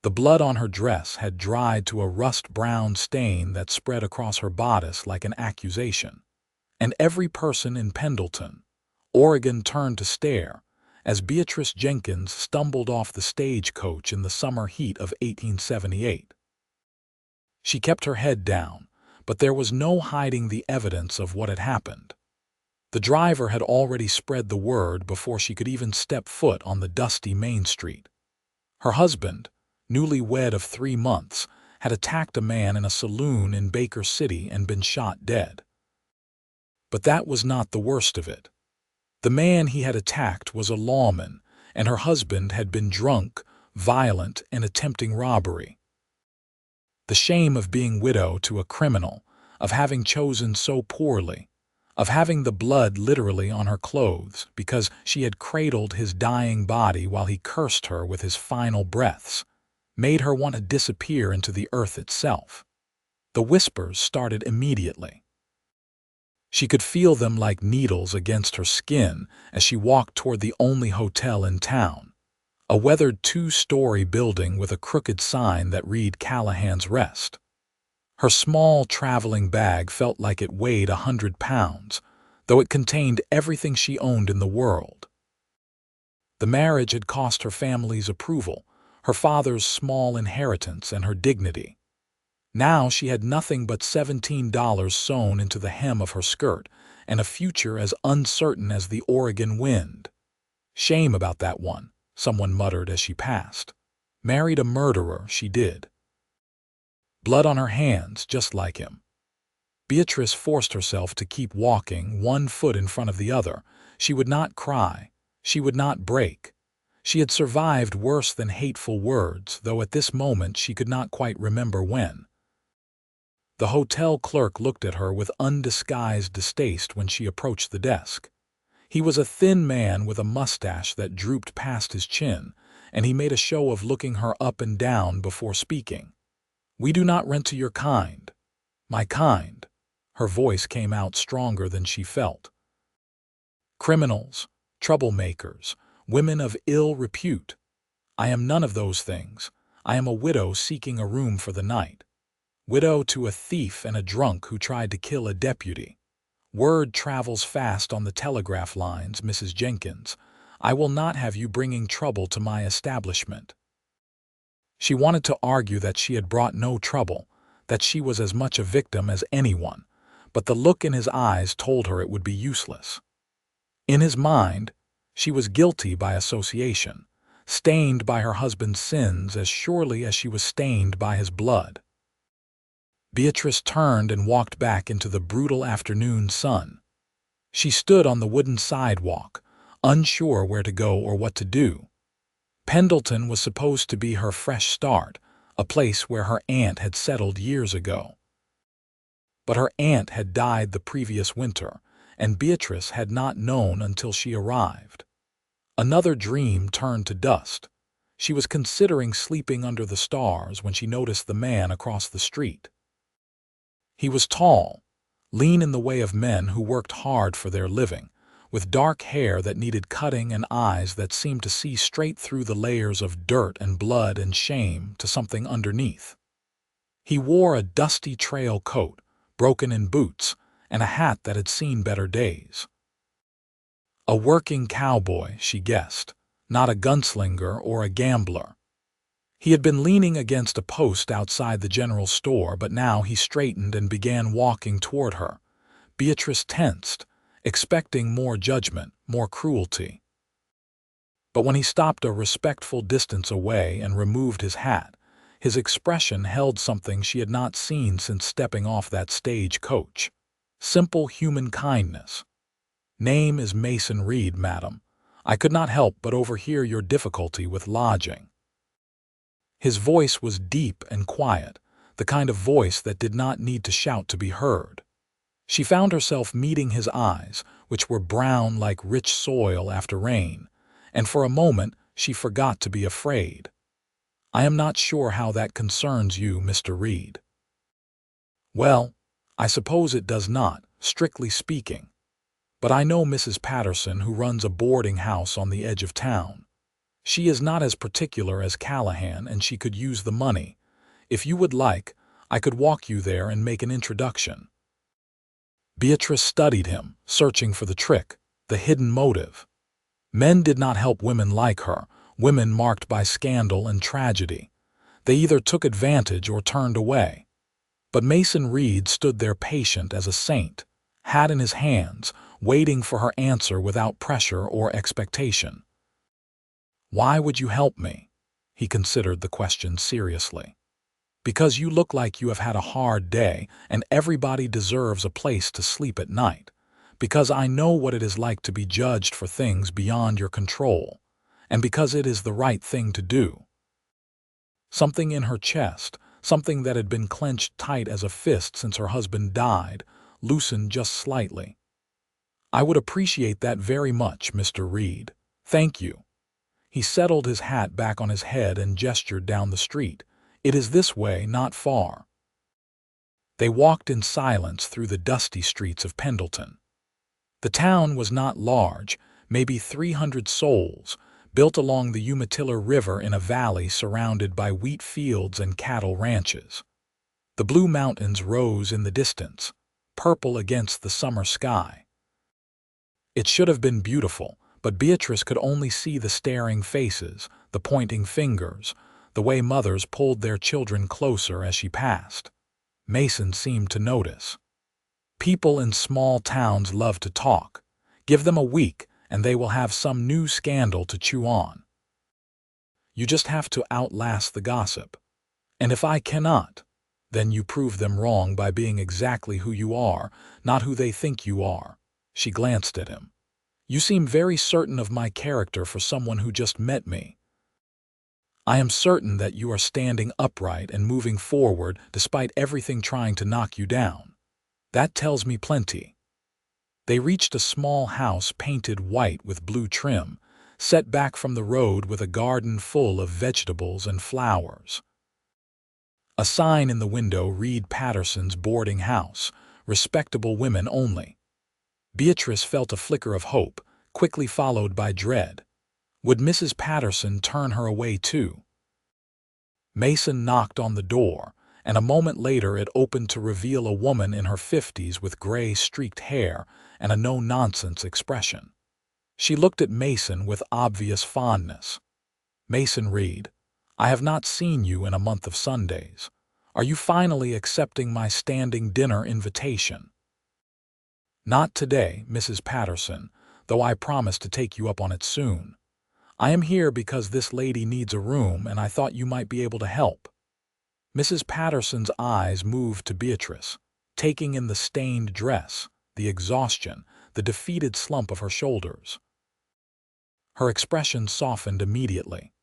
The blood on her dress had dried to a rust-brown stain that spread across her bodice like an accusation. And every person in Pendleton, Oregon, turned to stare as Beatrice Jenkins stumbled off the stagecoach in the summer heat of 1878. She kept her head down, but there was no hiding the evidence of what had happened. The driver had already spread the word before she could even step foot on the dusty Main Street. Her husband, newly wed of 3 months, had attacked a man in a saloon in Baker City and been shot dead. But that was not the worst of it. The man he had attacked was a lawman, and her husband had been drunk, violent, and attempting robbery. The shame of being widow to a criminal, of having chosen so poorly, of having the blood literally on her clothes because she had cradled his dying body while he cursed her with his final breaths, made her want to disappear into the earth itself. The whispers started immediately. She could feel them like needles against her skin as she walked toward the only hotel in town, a weathered 2-story building with a crooked sign that read Callahan's Rest. Her small traveling bag felt like it weighed 100 pounds, though it contained everything she owned in the world. The marriage had cost her family's approval, her father's small inheritance, and her dignity. Now she had nothing but $17 sewn into the hem of her skirt, and a future as uncertain as the Oregon wind. Shame about that one, someone muttered as she passed. Married a murderer, she did. Blood on her hands, just like him. Beatrice forced herself to keep walking, one foot in front of the other. She would not cry. She would not break. She had survived worse than hateful words, though at this moment she could not quite remember when. The hotel clerk looked at her with undisguised distaste when she approached the desk. He was a thin man with a mustache that drooped past his chin, and he made a show of looking her up and down before speaking. "We do not rent to your kind. My kind." Her voice came out stronger than she felt. "Criminals, troublemakers, women of ill repute. I am none of those things. I am a widow seeking a room for the night. Widow to a thief and a drunk who tried to kill a deputy. Word travels fast on the telegraph lines, Mrs. Jenkins. I will not have you bringing trouble to my establishment." She wanted to argue that she had brought no trouble, that she was as much a victim as anyone, but the look in his eyes told her it would be useless. In his mind, she was guilty by association, stained by her husband's sins as surely as she was stained by his blood. Beatrice turned and walked back into the brutal afternoon sun. She stood on the wooden sidewalk, unsure where to go or what to do. Pendleton was supposed to be her fresh start, a place where her aunt had settled years ago. But her aunt had died the previous winter, and Beatrice had not known until she arrived. Another dream turned to dust. She was considering sleeping under the stars when she noticed the man across the street. He was tall, lean in the way of men who worked hard for their living, with dark hair that needed cutting and eyes that seemed to see straight through the layers of dirt and blood and shame to something underneath. He wore a dusty trail coat, broken-in boots, and a hat that had seen better days. A working cowboy, she guessed, not a gunslinger or a gambler. He had been leaning against a post outside the general store, but now he straightened and began walking toward her. Beatrice tensed, expecting more judgment, more cruelty. But when he stopped a respectful distance away and removed his hat, his expression held something she had not seen since stepping off that stagecoach. Simple human kindness. "Name is Mason Reed, madam. I could not help but overhear your difficulty with lodging." His voice was deep and quiet, the kind of voice that did not need to shout to be heard. She found herself meeting his eyes, which were brown like rich soil after rain, and for a moment she forgot to be afraid. "I am not sure how that concerns you, Mr. Reed." "Well, I suppose it does not, strictly speaking. But I know Mrs. Patterson, who runs a boarding house on the edge of town. She is not as particular as Callahan, and she could use the money. If you would like, I could walk you there and make an introduction." Beatrice studied him, searching for the trick, the hidden motive. Men did not help women like her, women marked by scandal and tragedy. They either took advantage or turned away. But Mason Reed stood there patient as a saint, hat in his hands, waiting for her answer without pressure or expectation. "Why would you help me?" He considered the question seriously. "Because you look like you have had a hard day and everybody deserves a place to sleep at night. Because I know what it is like to be judged for things beyond your control. And because it is the right thing to do." Something in her chest, something that had been clenched tight as a fist since her husband died, loosened just slightly. "I would appreciate that very much, Mr. Reed. Thank you." He settled his hat back on his head and gestured down the street. "It is this way, not far." They walked in silence through the dusty streets of Pendleton. The town was not large, maybe 300 souls, built along the Umatilla River in a valley surrounded by wheat fields and cattle ranches. The Blue Mountains rose in the distance, purple against the summer sky. It should have been beautiful, but Beatrice could only see the staring faces, the pointing fingers, the way mothers pulled their children closer as she passed. Mason seemed to notice. People in small towns love to talk. Give them a week, and they will have some new scandal to chew on. You just have to outlast the gossip. And if I cannot, then you prove them wrong by being exactly who you are, not who they think you are. She glanced at him. "You seem very certain of my character for someone who just met me." "I am certain that you are standing upright and moving forward despite everything trying to knock you down. That tells me plenty." They reached a small house painted white with blue trim, set back from the road with a garden full of vegetables and flowers. A sign in the window read Patterson's boarding house, respectable women only. Beatrice felt a flicker of hope, quickly followed by dread. Would Mrs. Patterson turn her away too? Mason knocked on the door, and a moment later it opened to reveal a woman in her 50s with gray streaked hair and a no-nonsense expression. She looked at Mason with obvious fondness. "Mason Reed, I have not seen you in a month of Sundays. Are you finally accepting my standing dinner invitation?" "Not today, Mrs. Patterson, though I promise to take you up on it soon. I am here because this lady needs a room and I thought you might be able to help." Mrs. Patterson's eyes moved to Beatrice, taking in the stained dress, the exhaustion, the defeated slump of her shoulders. Her expression softened immediately.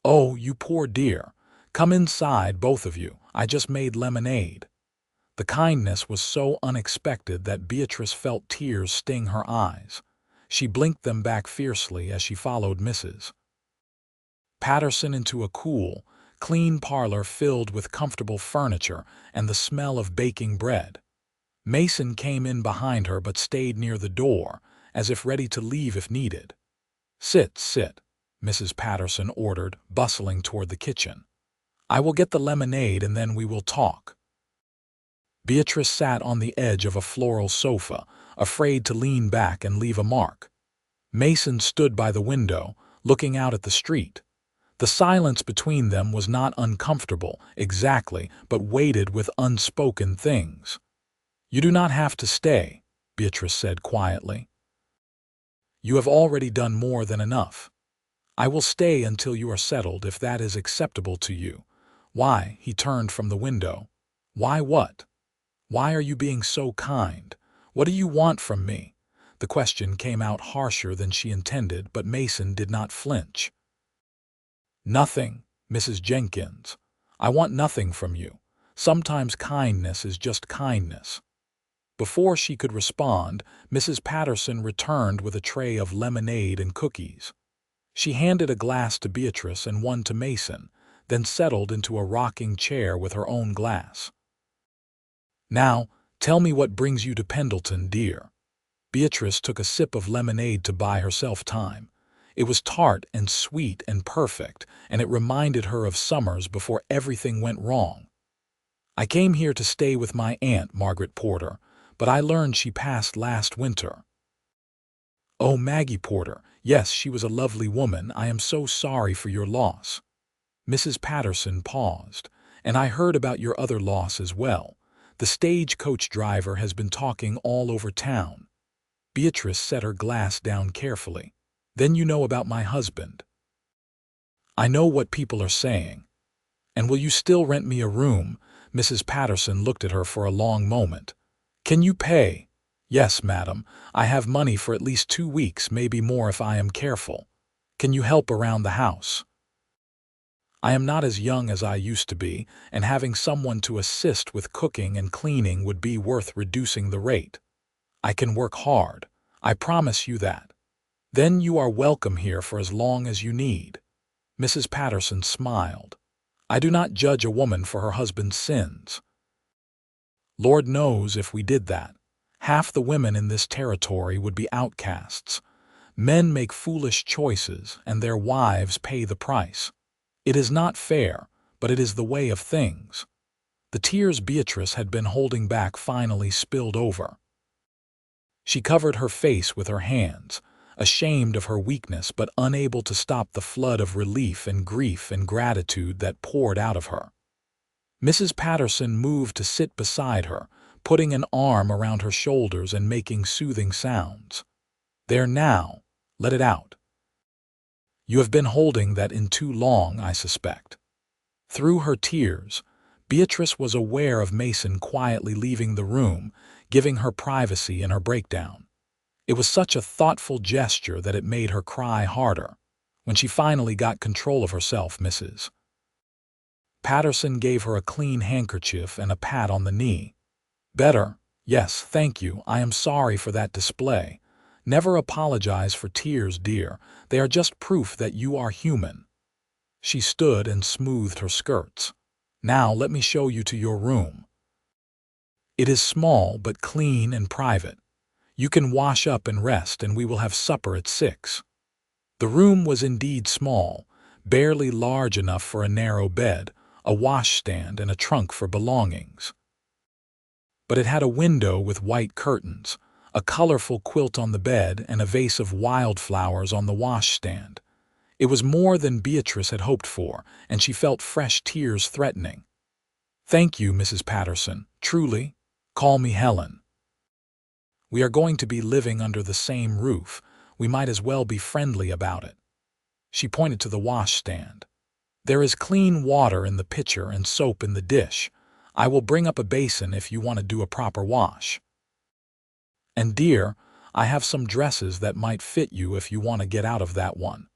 "Oh, you poor dear. Come inside, both of you. I just made lemonade." The kindness was so unexpected that Beatrice felt tears sting her eyes. She blinked them back fiercely as she followed Mrs. Patterson into a cool, clean parlor filled with comfortable furniture and the smell of baking bread. Mason came in behind her but stayed near the door, as if ready to leave if needed. "Sit, sit," Mrs. Patterson ordered, bustling toward the kitchen. "I will get the lemonade and then we will talk." Beatrice sat on the edge of a floral sofa, afraid to lean back and leave a mark. Mason stood by the window, looking out at the street. The silence between them was not uncomfortable, exactly, but weighted with unspoken things. "You do not have to stay," Beatrice said quietly. "You have already done more than enough. I will stay until you are settled if that is acceptable to you." "Why?" He turned from the window. "Why what? Why are you being so kind? What do you want from me?" The question came out harsher than she intended, but Mason did not flinch. "Nothing, Mrs. Jenkins. I want nothing from you. Sometimes kindness is just kindness." Before she could respond, Mrs. Patterson returned with a tray of lemonade and cookies. She handed a glass to Beatrice and one to Mason, then settled into a rocking chair with her own glass. "Now, tell me what brings you to Pendleton, dear." Beatrice took a sip of lemonade to buy herself time. It was tart and sweet and perfect, and it reminded her of summers before everything went wrong. I came here to stay with my aunt, Margaret Porter, but I learned she passed last winter. Oh, Maggie Porter, yes, she was a lovely woman. I am so sorry for your loss. Mrs. Patterson paused. And I heard about your other loss as well. The stagecoach driver has been talking all over town. Beatrice set her glass down carefully. Then you know about my husband. I know what people are saying. And will you still rent me a room? Mrs. Patterson looked at her for a long moment. Can you pay? Yes, madam. I have money for at least 2 weeks, maybe more if I am careful. Can you help around the house? I am not as young as I used to be, and having someone to assist with cooking and cleaning would be worth reducing the rate. I can work hard. I promise you that. Then you are welcome here for as long as you need. Mrs. Patterson smiled. I do not judge a woman for her husband's sins. Lord knows if we did that, half the women in this territory would be outcasts. Men make foolish choices, and their wives pay the price. It is not fair, but it is the way of things. The tears Beatrice had been holding back finally spilled over. She covered her face with her hands, ashamed of her weakness but unable to stop the flood of relief and grief and gratitude that poured out of her. Mrs. Patterson moved to sit beside her, putting an arm around her shoulders and making soothing sounds. There now, let it out. You have been holding that in too long, I suspect. Through her tears, Beatrice was aware of Mason quietly leaving the room, giving her privacy in her breakdown. It was such a thoughtful gesture that it made her cry harder. When she finally got control of herself, Mrs. Patterson gave her a clean handkerchief and a pat on the knee. Better, yes, thank you. I am sorry for that display. Never apologize for tears, dear. They are just proof that you are human. She stood and smoothed her skirts. Now let me show you to your room. It is small but clean and private. You can wash up and rest, and we will have supper at 6. The room was indeed small, barely large enough for a narrow bed, a washstand, and a trunk for belongings. But it had a window with white curtains, a colorful quilt on the bed, and a vase of wildflowers on the washstand. It was more than Beatrice had hoped for, and she felt fresh tears threatening. Thank you, Mrs. Patterson. Truly, call me Helen. We are going to be living under the same roof. We might as well be friendly about it. She pointed to the washstand. There is clean water in the pitcher and soap in the dish. I will bring up a basin if you want to do a proper wash. And dear, I have some dresses that might fit you if you want to get out of that one.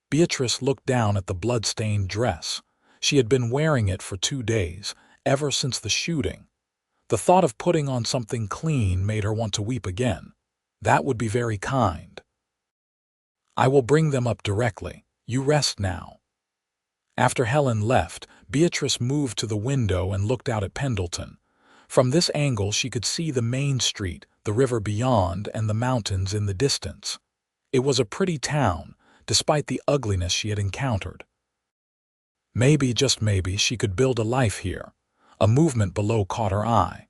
Beatrice looked down at the blood-stained dress. She had been wearing it for 2 days, ever since the shooting. The thought of putting on something clean made her want to weep again. That would be very kind. I will bring them up directly. You rest now. After Helen left, Beatrice moved to the window and looked out at Pendleton. From this angle she could see the main street, the river beyond, and the mountains in the distance. It was a pretty town, despite the ugliness she had encountered. Maybe, just maybe, she could build a life here. A movement below caught her eye.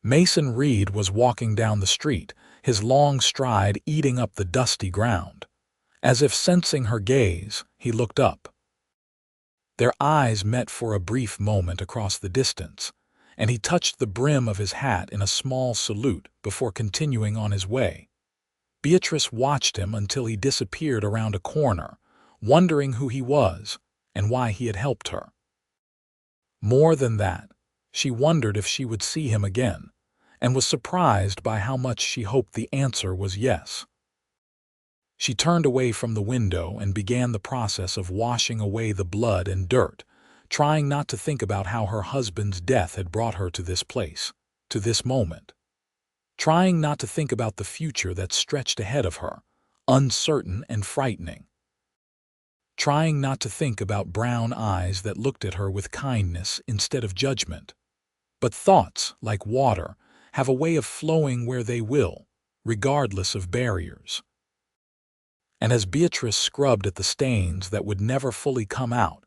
Mason Reed was walking down the street, his long stride eating up the dusty ground. As if sensing her gaze, he looked up. Their eyes met for a brief moment across the distance, and he touched the brim of his hat in a small salute before continuing on his way. Beatrice watched him until he disappeared around a corner, wondering who he was and why he had helped her. More than that, she wondered if she would see him again, and was surprised by how much she hoped the answer was yes. She turned away from the window and began the process of washing away the blood and dirt, trying not to think about how her husband's death had brought her to this place, to this moment. Trying not to think about the future that stretched ahead of her, uncertain and frightening. Trying not to think about brown eyes that looked at her with kindness instead of judgment. But thoughts, like water, have a way of flowing where they will, regardless of barriers. And as Beatrice scrubbed at the stains that would never fully come out,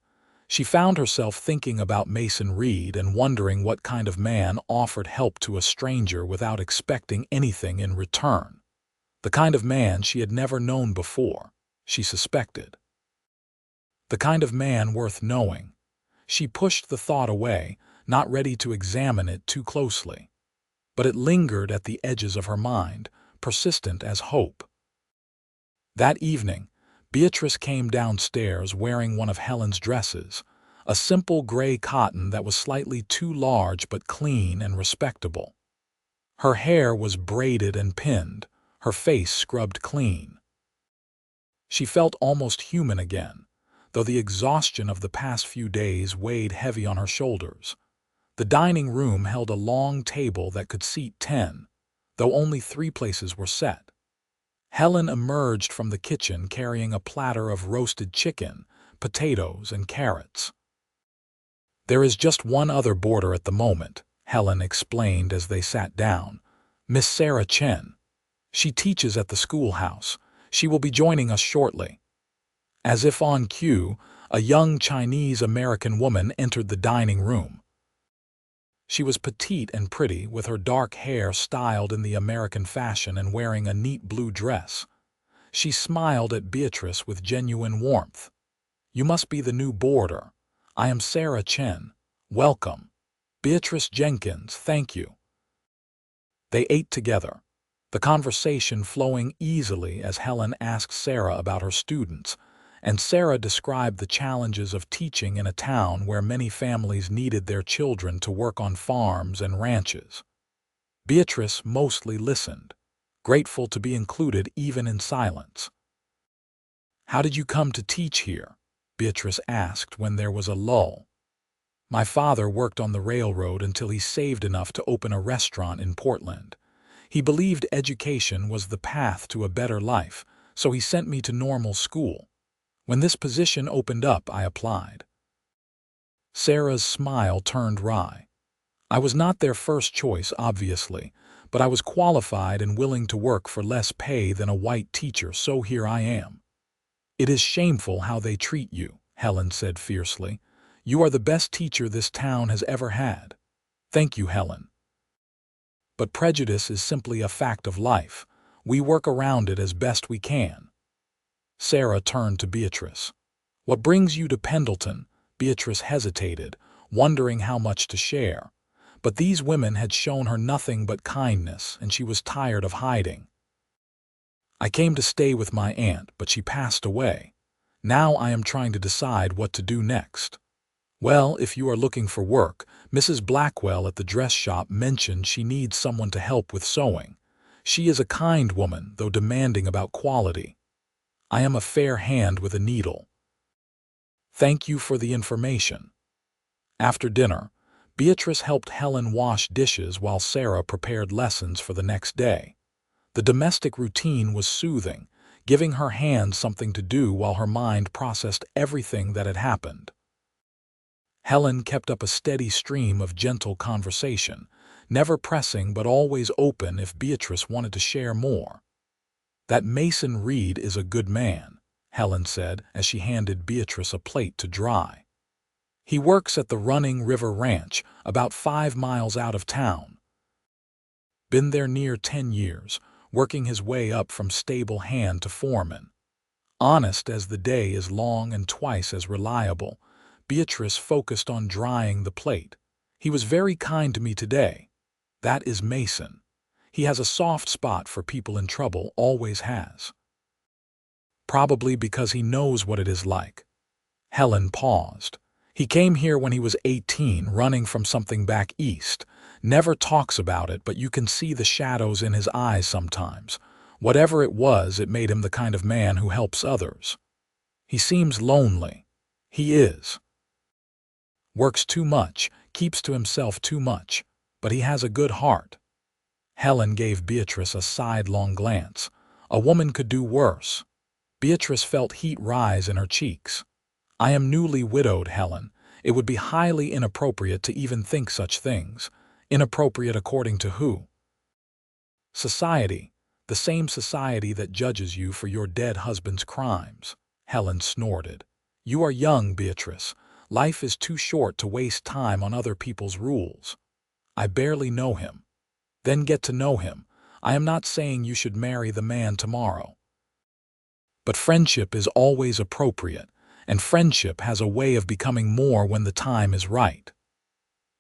she found herself thinking about Mason Reed and wondering what kind of man offered help to a stranger without expecting anything in return. The kind of man she had never known before, she suspected. The kind of man worth knowing. She pushed the thought away, not ready to examine it too closely. But it lingered at the edges of her mind, persistent as hope. That evening, Beatrice came downstairs wearing one of Helen's dresses, a simple gray cotton that was slightly too large but clean and respectable. Her hair was braided and pinned, her face scrubbed clean. She felt almost human again, though the exhaustion of the past few days weighed heavy on her shoulders. The dining room held a long table that could seat 10, though only 3 places were set. Helen emerged from the kitchen carrying a platter of roasted chicken, potatoes, and carrots. "There is just one other boarder at the moment," Helen explained as they sat down. "Miss Sarah Chen. She teaches at the schoolhouse. She will be joining us shortly." As if on cue, a young Chinese-American woman entered the dining room. She was petite and pretty, with her dark hair styled in the American fashion and wearing a neat blue dress. She smiled at Beatrice with genuine warmth. "You must be the new boarder. I am Sarah Chen. Welcome. Beatrice Jenkins, thank you." They ate together, the conversation flowing easily as Helen asked Sarah about her students, and Sarah described the challenges of teaching in a town where many families needed their children to work on farms and ranches. Beatrice mostly listened, grateful to be included even in silence. "How did you come to teach here?" Beatrice asked when there was a lull. "My father worked on the railroad until he saved enough to open a restaurant in Portland. He believed education was the path to a better life, so he sent me to normal school. When this position opened up, I applied." Sarah's smile turned wry. "I was not their first choice, obviously, but I was qualified and willing to work for less pay than a white teacher, so here I am." "It is shameful how they treat you," Helen said fiercely. "You are the best teacher this town has ever had." "Thank you, Helen. But prejudice is simply a fact of life. We work around it as best we can." Sarah turned to Beatrice. "What brings you to Pendleton?" Beatrice hesitated, wondering how much to share. But these women had shown her nothing but kindness, and she was tired of hiding. "I came to stay with my aunt, but she passed away. Now I am trying to decide what to do next." "Well, if you are looking for work, Mrs. Blackwell at the dress shop mentioned she needs someone to help with sewing. She is a kind woman, though demanding about quality. I am a fair hand with a needle." "Thank you for the information." After dinner, Beatrice helped Helen wash dishes while Sarah prepared lessons for the next day. The domestic routine was soothing, giving her hands something to do while her mind processed everything that had happened. Helen kept up a steady stream of gentle conversation, never pressing but always open if Beatrice wanted to share more. "That Mason Reed is a good man," Helen said as she handed Beatrice a plate to dry. "He works at the Running River Ranch, about 5 miles out of town. Been there near 10 years, working his way up from stable hand to foreman. Honest as the day is long and twice as reliable." Beatrice focused on drying the plate. "He was very kind to me today. That is Mason. He has a soft spot for people in trouble, always has. Probably because he knows what it is like." Helen paused. "He came here when he was 18, running from something back east. Never talks about it, but you can see the shadows in his eyes sometimes. Whatever it was, it made him the kind of man who helps others. He seems lonely. He is. Works too much, keeps to himself too much, but he has a good heart." Helen gave Beatrice a sidelong glance. A woman could do worse. Beatrice felt heat rise in her cheeks. "I am newly widowed, Helen. It would be highly inappropriate to even think such things. Inappropriate according to who?" "Society. The same society that judges you for your dead husband's crimes. Helen snorted. You are young, Beatrice. Life is too short to waste time on other people's rules. I barely know him. Then get to know him. I am not saying you should marry the man tomorrow. But friendship is always appropriate, and friendship has a way of becoming more when the time is right.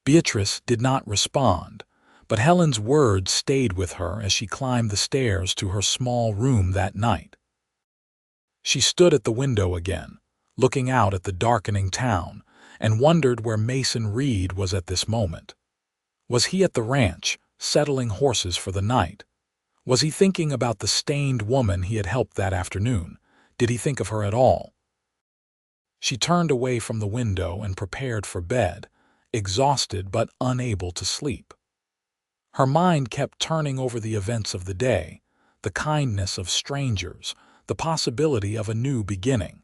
Beatrice did not respond, but Helen's words stayed with her as she climbed the stairs to her small room that night. She stood at the window again, looking out at the darkening town, and wondered where Mason Reed was at this moment. Was he at the ranch, settling horses for the night? Was he thinking about the stained woman he had helped that afternoon? Did he think of her at all? She turned away from the window and prepared for bed, exhausted but unable to sleep. Her mind kept turning over the events of the day, the kindness of strangers, the possibility of a new beginning.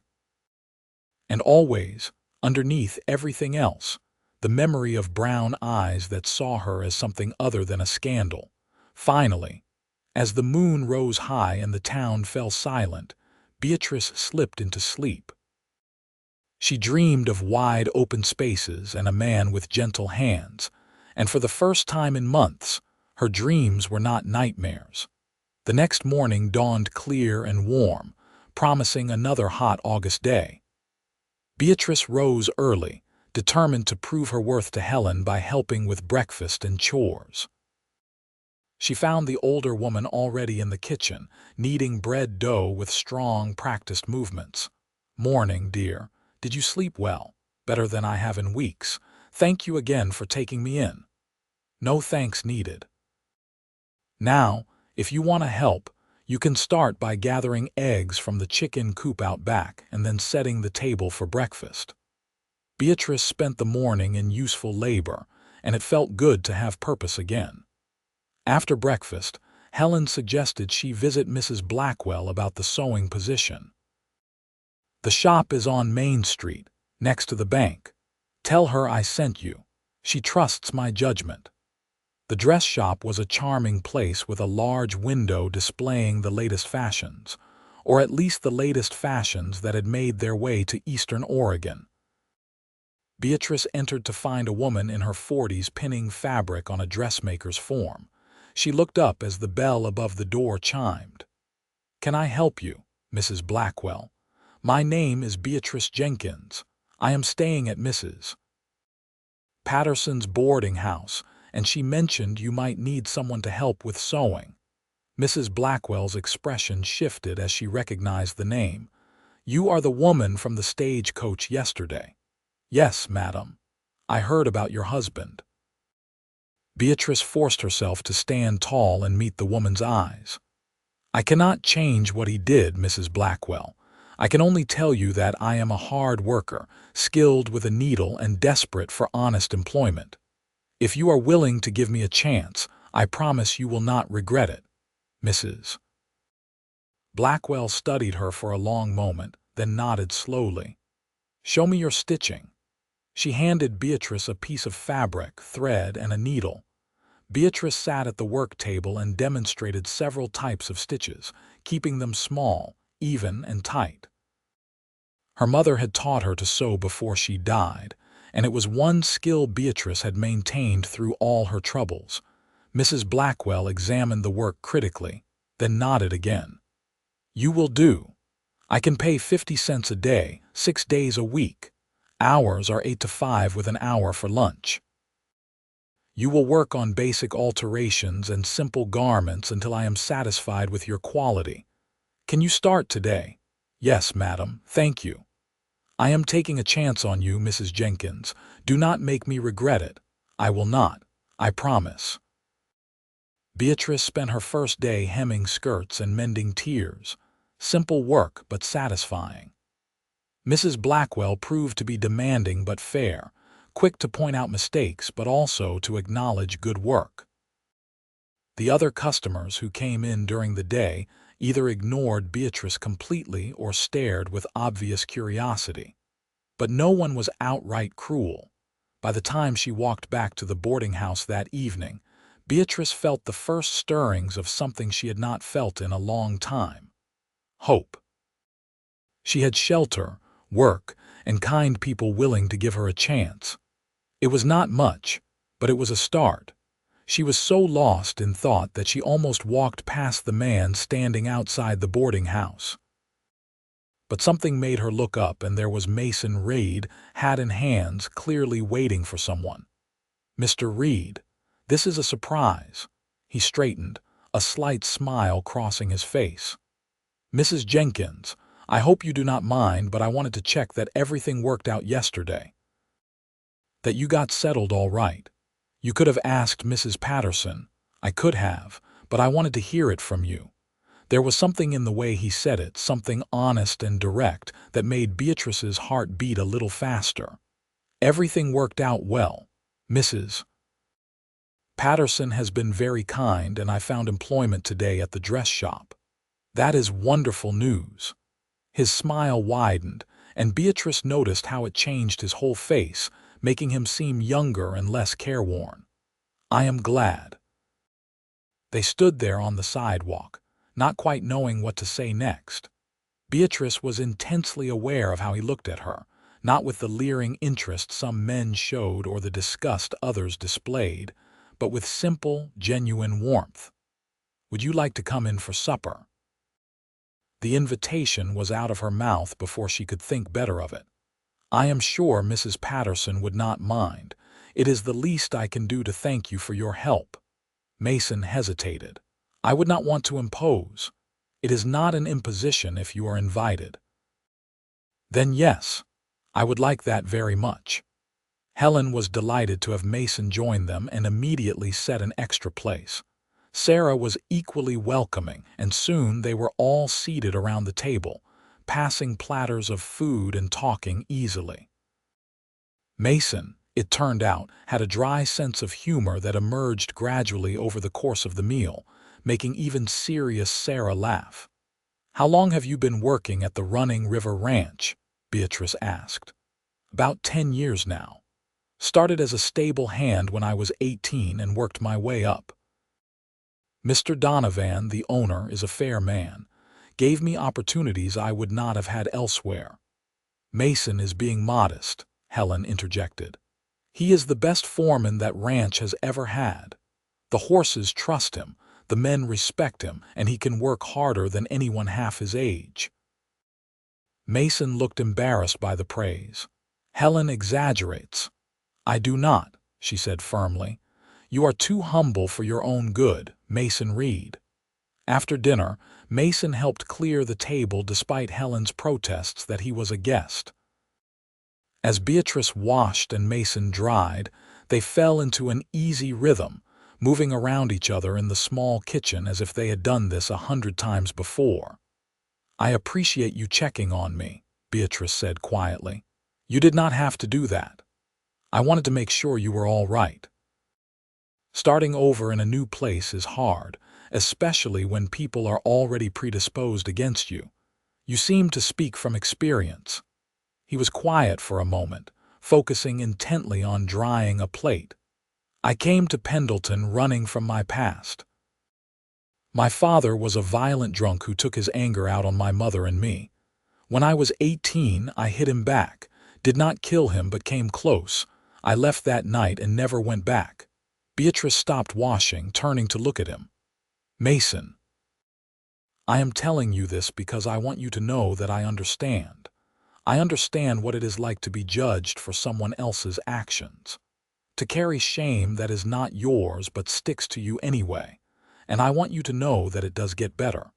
And always, underneath everything else, the memory of brown eyes that saw her as something other than a scandal. Finally, as the moon rose high and the town fell silent, Beatrice slipped into sleep. She dreamed of wide open spaces and a man with gentle hands, and for the first time in months, her dreams were not nightmares. The next morning dawned clear and warm, promising another hot August day. Beatrice rose early, determined to prove her worth to Helen by helping with breakfast and chores. She found the older woman already in the kitchen, kneading bread dough with strong, practiced movements. "Morning, dear. Did you sleep well? Better than I have in weeks. Thank you again for taking me in." "No thanks needed." "Now, if you want to help, you can start by gathering eggs from the chicken coop out back and then setting the table for breakfast." Beatrice spent the morning in useful labor, and it felt good to have purpose again. After breakfast, Helen suggested she visit Mrs. Blackwell about the sewing position. "The shop is on Main Street, next to the bank. Tell her I sent you. She trusts my judgment." The dress shop was a charming place with a large window displaying the latest fashions, or at least the latest fashions that had made their way to Eastern Oregon. Beatrice entered to find a woman in her 40s pinning fabric on a dressmaker's form. She looked up as the bell above the door chimed. "Can I help you, Mrs. Blackwell? My name is Beatrice Jenkins. I am staying at Mrs. Patterson's boarding house, and she mentioned you might need someone to help with sewing." Mrs. Blackwell's expression shifted as she recognized the name. "You are the woman from the stagecoach yesterday." "Yes, madam. I heard about your husband." Beatrice forced herself to stand tall and meet the woman's eyes. "I cannot change what he did, Mrs. Blackwell. I can only tell you that I am a hard worker, skilled with a needle and desperate for honest employment. If you are willing to give me a chance, I promise you will not regret it." Mrs. Blackwell studied her for a long moment, then nodded slowly. "Show me your stitching." She handed Beatrice a piece of fabric, thread, and a needle. Beatrice sat at the work table and demonstrated several types of stitches, keeping them small, even, and tight. Her mother had taught her to sew before she died, and it was one skill Beatrice had maintained through all her troubles. Mrs. Blackwell examined the work critically, then nodded again. "You will do. I can pay 50 cents a day, 6 days a week. Hours are 8 to 5 with an hour for lunch. You will work on basic alterations and simple garments until I am satisfied with your quality. Can you start today?" "Yes, madam, thank you." "I am taking a chance on you, Mrs. Jenkins. Do not make me regret it." "I will not. I promise." Beatrice spent her first day hemming skirts and mending tiers. Simple work, but satisfying. Mrs. Blackwell proved to be demanding but fair, quick to point out mistakes but also to acknowledge good work. The other customers who came in during the day either ignored Beatrice completely or stared with obvious curiosity. But no one was outright cruel. By the time she walked back to the boarding house that evening, Beatrice felt the first stirrings of something she had not felt in a long time. Hope. She had shelter, work, and kind people willing to give her a chance. It was not much, but it was a start. She was so lost in thought that she almost walked past the man standing outside the boarding house. But something made her look up, and there was Mason Reed, hat in hands, clearly waiting for someone. "Mr. Reed, this is a surprise." He straightened, a slight smile crossing his face. "Mrs. Jenkins, I hope you do not mind, but I wanted to check that everything worked out yesterday. That you got settled all right. You could have asked Mrs. Patterson. I could have, but I wanted to hear it from you." There was something in the way he said it, something honest and direct, that made Beatrice's heart beat a little faster. "Everything worked out well. Mrs. Patterson has been very kind, and I found employment today at the dress shop." "That is wonderful news." His smile widened, and Beatrice noticed how it changed his whole face, making him seem younger and less careworn. "I am glad." They stood there on the sidewalk, not quite knowing what to say next. Beatrice was intensely aware of how he looked at her, not with the leering interest some men showed or the disgust others displayed, but with simple, genuine warmth. "Would you like to come in for supper?" The invitation was out of her mouth before she could think better of it. "I am sure Mrs. Patterson would not mind. It is the least I can do to thank you for your help." Mason hesitated. "I would not want to impose. It is not an imposition if you are invited." "Then yes, I would like that very much." Helen was delighted to have Mason join them and immediately set an extra place. Sarah was equally welcoming, and soon they were all seated around the table, passing platters of food and talking easily. Mason, it turned out, had a dry sense of humor that emerged gradually over the course of the meal, making even serious Sarah laugh. "How long have you been working at the Running River Ranch?" Beatrice asked. "About 10 years now. Started as a stable hand when I was 18 and worked my way up. Mr. Donovan, the owner, is a fair man. Gave me opportunities I would not have had elsewhere." "Mason is being modest," Helen interjected. "He is the best foreman that ranch has ever had. The horses trust him, the men respect him, and he can work harder than anyone half his age." Mason looked embarrassed by the praise. "Helen exaggerates." "I do not," she said firmly. "You are too humble for your own good, Mason Reed." After dinner, Mason helped clear the table despite Helen's protests that he was a guest. As Beatrice washed and Mason dried, they fell into an easy rhythm, moving around each other in the small kitchen as if they had done this 100 times before. "I appreciate you checking on me," Beatrice said quietly. "You did not have to do that. I wanted to make sure you were all right. Starting over in a new place is hard, especially when people are already predisposed against you. You seem to speak from experience." He was quiet for a moment, focusing intently on drying a plate. "I came to Pendleton running from my past. My father was a violent drunk who took his anger out on my mother and me. When I was 18, I hit him back, did not kill him but came close. I left that night and never went back." Beatrice stopped washing, turning to look at him. "Mason, I am telling you this because I want you to know that I understand. I understand what it is like to be judged for someone else's actions, to carry shame that is not yours but sticks to you anyway, and I want you to know that it does get better.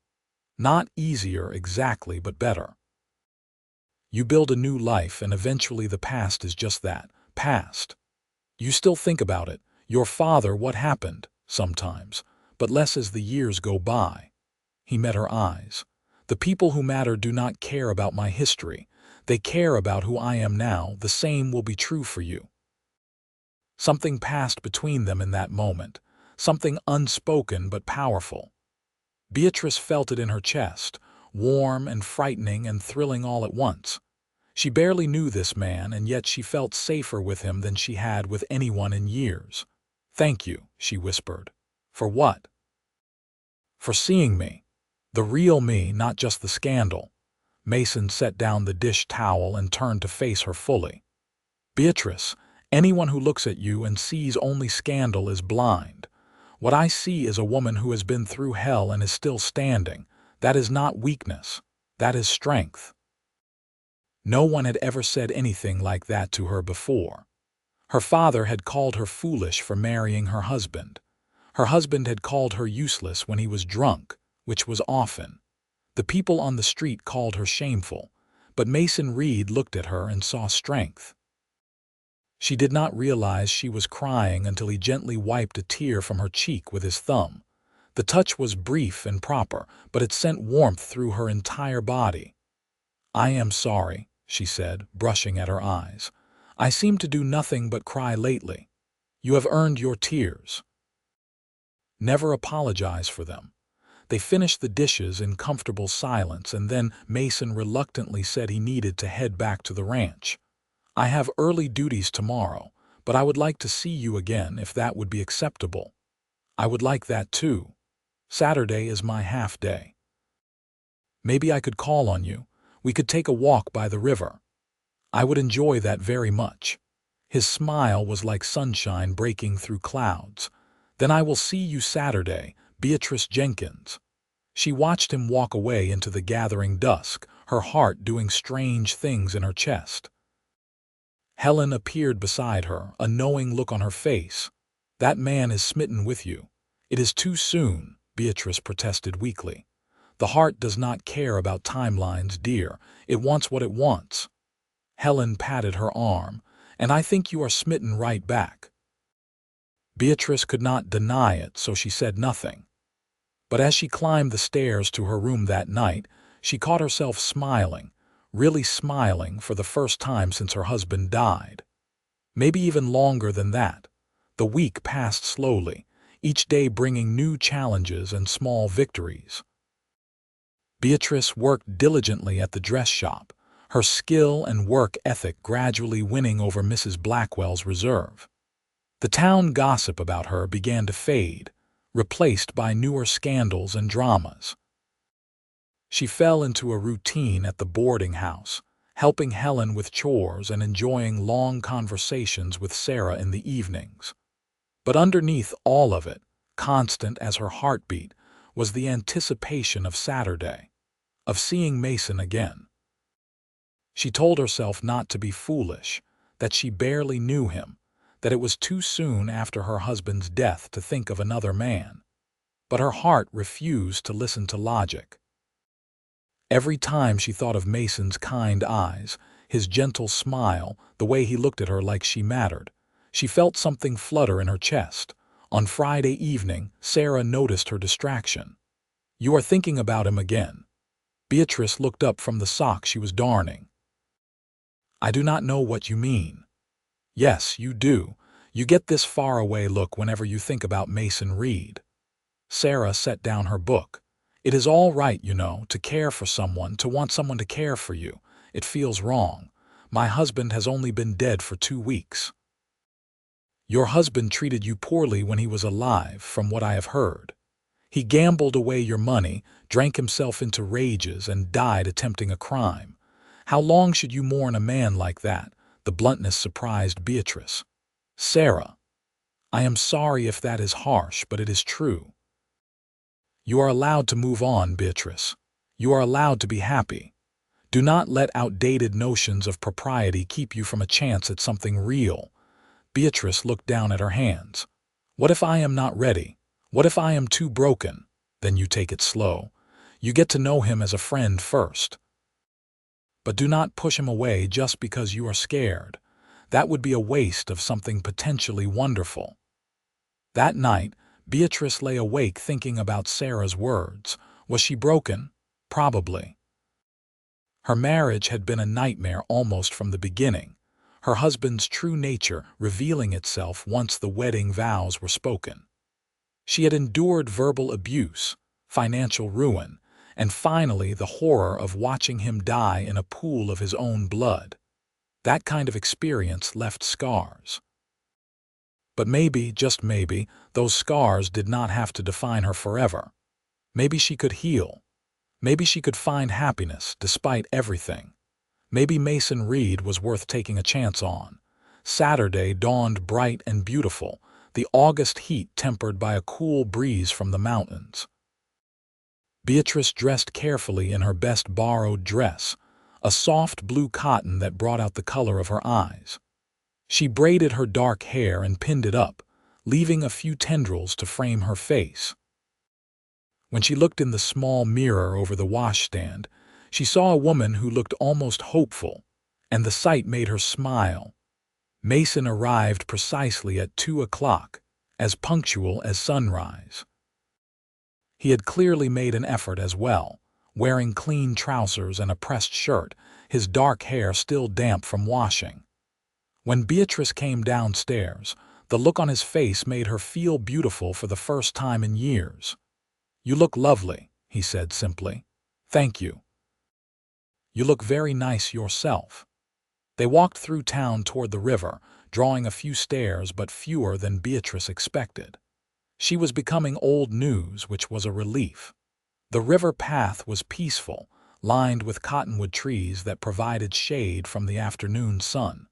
Not easier exactly, but better. You build a new life, and eventually the past is just that, past. You still think about it, your father, what happened, sometimes, but less as the years go by." He met her eyes. "The people who matter do not care about my history. They care about who I am now. The same will be true for you." Something passed between them in that moment, something unspoken but powerful. Beatrice felt it in her chest, warm and frightening and thrilling all at once. She barely knew this man, and yet she felt safer with him than she had with anyone in years. "Thank you," she whispered. For what? For seeing me. The real me, not just the scandal. Mason set down the dish towel and turned to face her fully. Beatrice, anyone who looks at you and sees only scandal is blind. What I see is a woman who has been through hell and is still standing. That is not weakness. That is strength. No one had ever said anything like that to her before. Her father had called her foolish for marrying her husband. Her husband had called her useless when he was drunk, which was often. The people on the street called her shameful, but Mason Reed looked at her and saw strength. She did not realize she was crying until he gently wiped a tear from her cheek with his thumb. The touch was brief and proper, but it sent warmth through her entire body. "I am sorry," she said, brushing at her eyes. "I seem to do nothing but cry lately. You have earned your tears. Never apologize for them." They finished the dishes in comfortable silence, and then Mason reluctantly said he needed to head back to the ranch. "I have early duties tomorrow, but I would like to see you again if that would be acceptable." "I would like that too. Saturday is my half day. Maybe I could call on you. We could take a walk by the river." "I would enjoy that very much." His smile was like sunshine breaking through clouds. "Then I will see you Saturday, Beatrice Jenkins." She watched him walk away into the gathering dusk, her heart doing strange things in her chest. Helen appeared beside her, a knowing look on her face. "That man is smitten with you." "It is too soon," Beatrice protested weakly. "The heart does not care about timelines, dear. It wants what it wants." Helen patted her arm. "And I think you are smitten right back." Beatrice could not deny it, so she said nothing. But as she climbed the stairs to her room that night, she caught herself smiling, really smiling for the first time since her husband died. Maybe even longer than that. The week passed slowly, each day bringing new challenges and small victories. Beatrice worked diligently at the dress shop, her skill and work ethic gradually winning over Mrs. Blackwell's reserve. The town gossip about her began to fade, replaced by newer scandals and dramas. She fell into a routine at the boarding house, helping Helen with chores and enjoying long conversations with Sarah in the evenings. But underneath all of it, constant as her heartbeat, was the anticipation of Saturday, of seeing Mason again. She told herself not to be foolish, that she barely knew him, that it was too soon after her husband's death to think of another man. But her heart refused to listen to logic. Every time she thought of Mason's kind eyes, his gentle smile, the way he looked at her like she mattered, she felt something flutter in her chest. On Friday evening, Sarah noticed her distraction. "You are thinking about him again." Beatrice looked up from the sock she was darning. "I do not know what you mean." "Yes, you do. You get this faraway look whenever you think about Mason Reed." Sarah set down her book. "It is all right, you know, to care for someone, to want someone to care for you. It feels wrong. My husband has only been dead for 2 weeks. Your husband treated you poorly when he was alive, from what I have heard. He gambled away your money, drank himself into rages, and died attempting a crime. How long should you mourn a man like that?" The bluntness surprised Beatrice. "Sarah, I am sorry if that is harsh, but it is true. You are allowed to move on, Beatrice. You are allowed to be happy. Do not let outdated notions of propriety keep you from a chance at something real." Beatrice looked down at her hands. "What if I am not ready? What if I am too broken?" "Then you take it slow. You get to know him as a friend first. But do not push him away just because you are scared. That would be a waste of something potentially wonderful." That night, Beatrice lay awake thinking about Sarah's words. Was she broken? Probably. Her marriage had been a nightmare almost from the beginning, her husband's true nature revealing itself once the wedding vows were spoken. She had endured verbal abuse, financial ruin, and finally the horror of watching him die in a pool of his own blood. That kind of experience left scars. But maybe, just maybe, those scars did not have to define her forever. Maybe she could heal. Maybe she could find happiness despite everything. Maybe Mason Reed was worth taking a chance on. Saturday dawned bright and beautiful, the August heat tempered by a cool breeze from the mountains. Beatrice dressed carefully in her best borrowed dress, a soft blue cotton that brought out the color of her eyes. She braided her dark hair and pinned it up, leaving a few tendrils to frame her face. When she looked in the small mirror over the washstand, she saw a woman who looked almost hopeful, and the sight made her smile. Mason arrived precisely at 2 o'clock, as punctual as sunrise. He had clearly made an effort as well, wearing clean trousers and a pressed shirt, his dark hair still damp from washing. When Beatrice came downstairs, the look on his face made her feel beautiful for the first time in years. "You look lovely," he said simply. "Thank you. You look very nice yourself." They walked through town toward the river, drawing a few stairs but fewer than Beatrice expected. She was becoming old news, which was a relief. The river path was peaceful, lined with cottonwood trees that provided shade from the afternoon sun.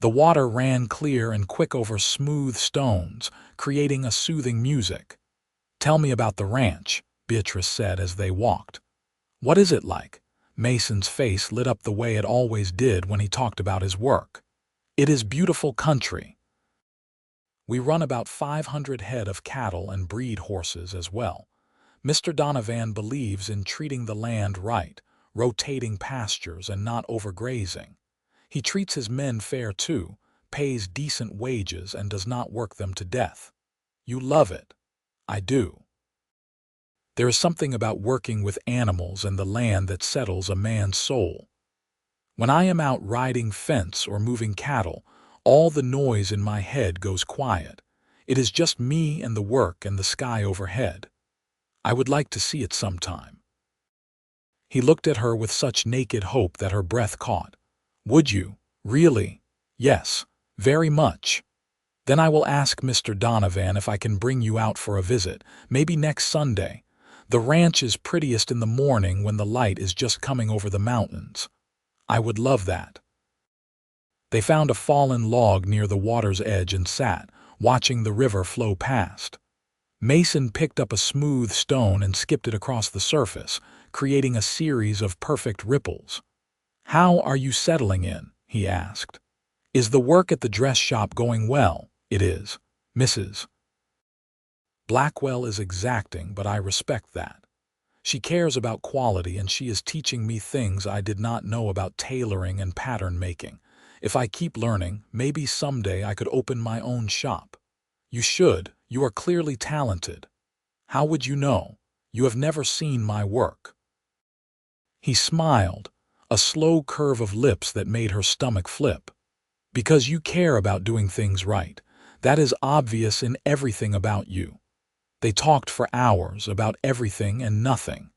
The water ran clear and quick over smooth stones, creating a soothing music. "Tell me about the ranch," Beatrice said as they walked. "What is it like?" Mason's face lit up the way it always did when he talked about his work. "It is beautiful country. We run about 500 head of cattle and breed horses as well. Mr. Donovan believes in treating the land right, rotating pastures and not overgrazing. He treats his men fair too, pays decent wages and does not work them to death. You love it." "I do. There is something about working with animals and the land that settles a man's soul. When I am out riding fence or moving cattle, all the noise in my head goes quiet. It is just me and the work and the sky overhead. I would like to see it sometime." He looked at her with such naked hope that her breath caught. "Would you? Really?" "Yes, very much." "Then I will ask Mr. Donovan if I can bring you out for a visit, maybe next Sunday. The ranch is prettiest in the morning when the light is just coming over the mountains. I would love that." They found a fallen log near the water's edge and sat, watching the river flow past. Mason picked up a smooth stone and skipped it across the surface, creating a series of perfect ripples. "How are you settling in?" he asked. "Is the work at the dress shop going well?" "It is, Mrs. Blackwell is exacting, but I respect that. She cares about quality and she is teaching me things I did not know about tailoring and pattern making. If I keep learning, maybe someday I could open my own shop." "You should. You are clearly talented." "How would you know? You have never seen my work." He smiled, a slow curve of lips that made her stomach flip. "Because you care about doing things right. That is obvious in everything about you." They talked for hours about everything and nothing.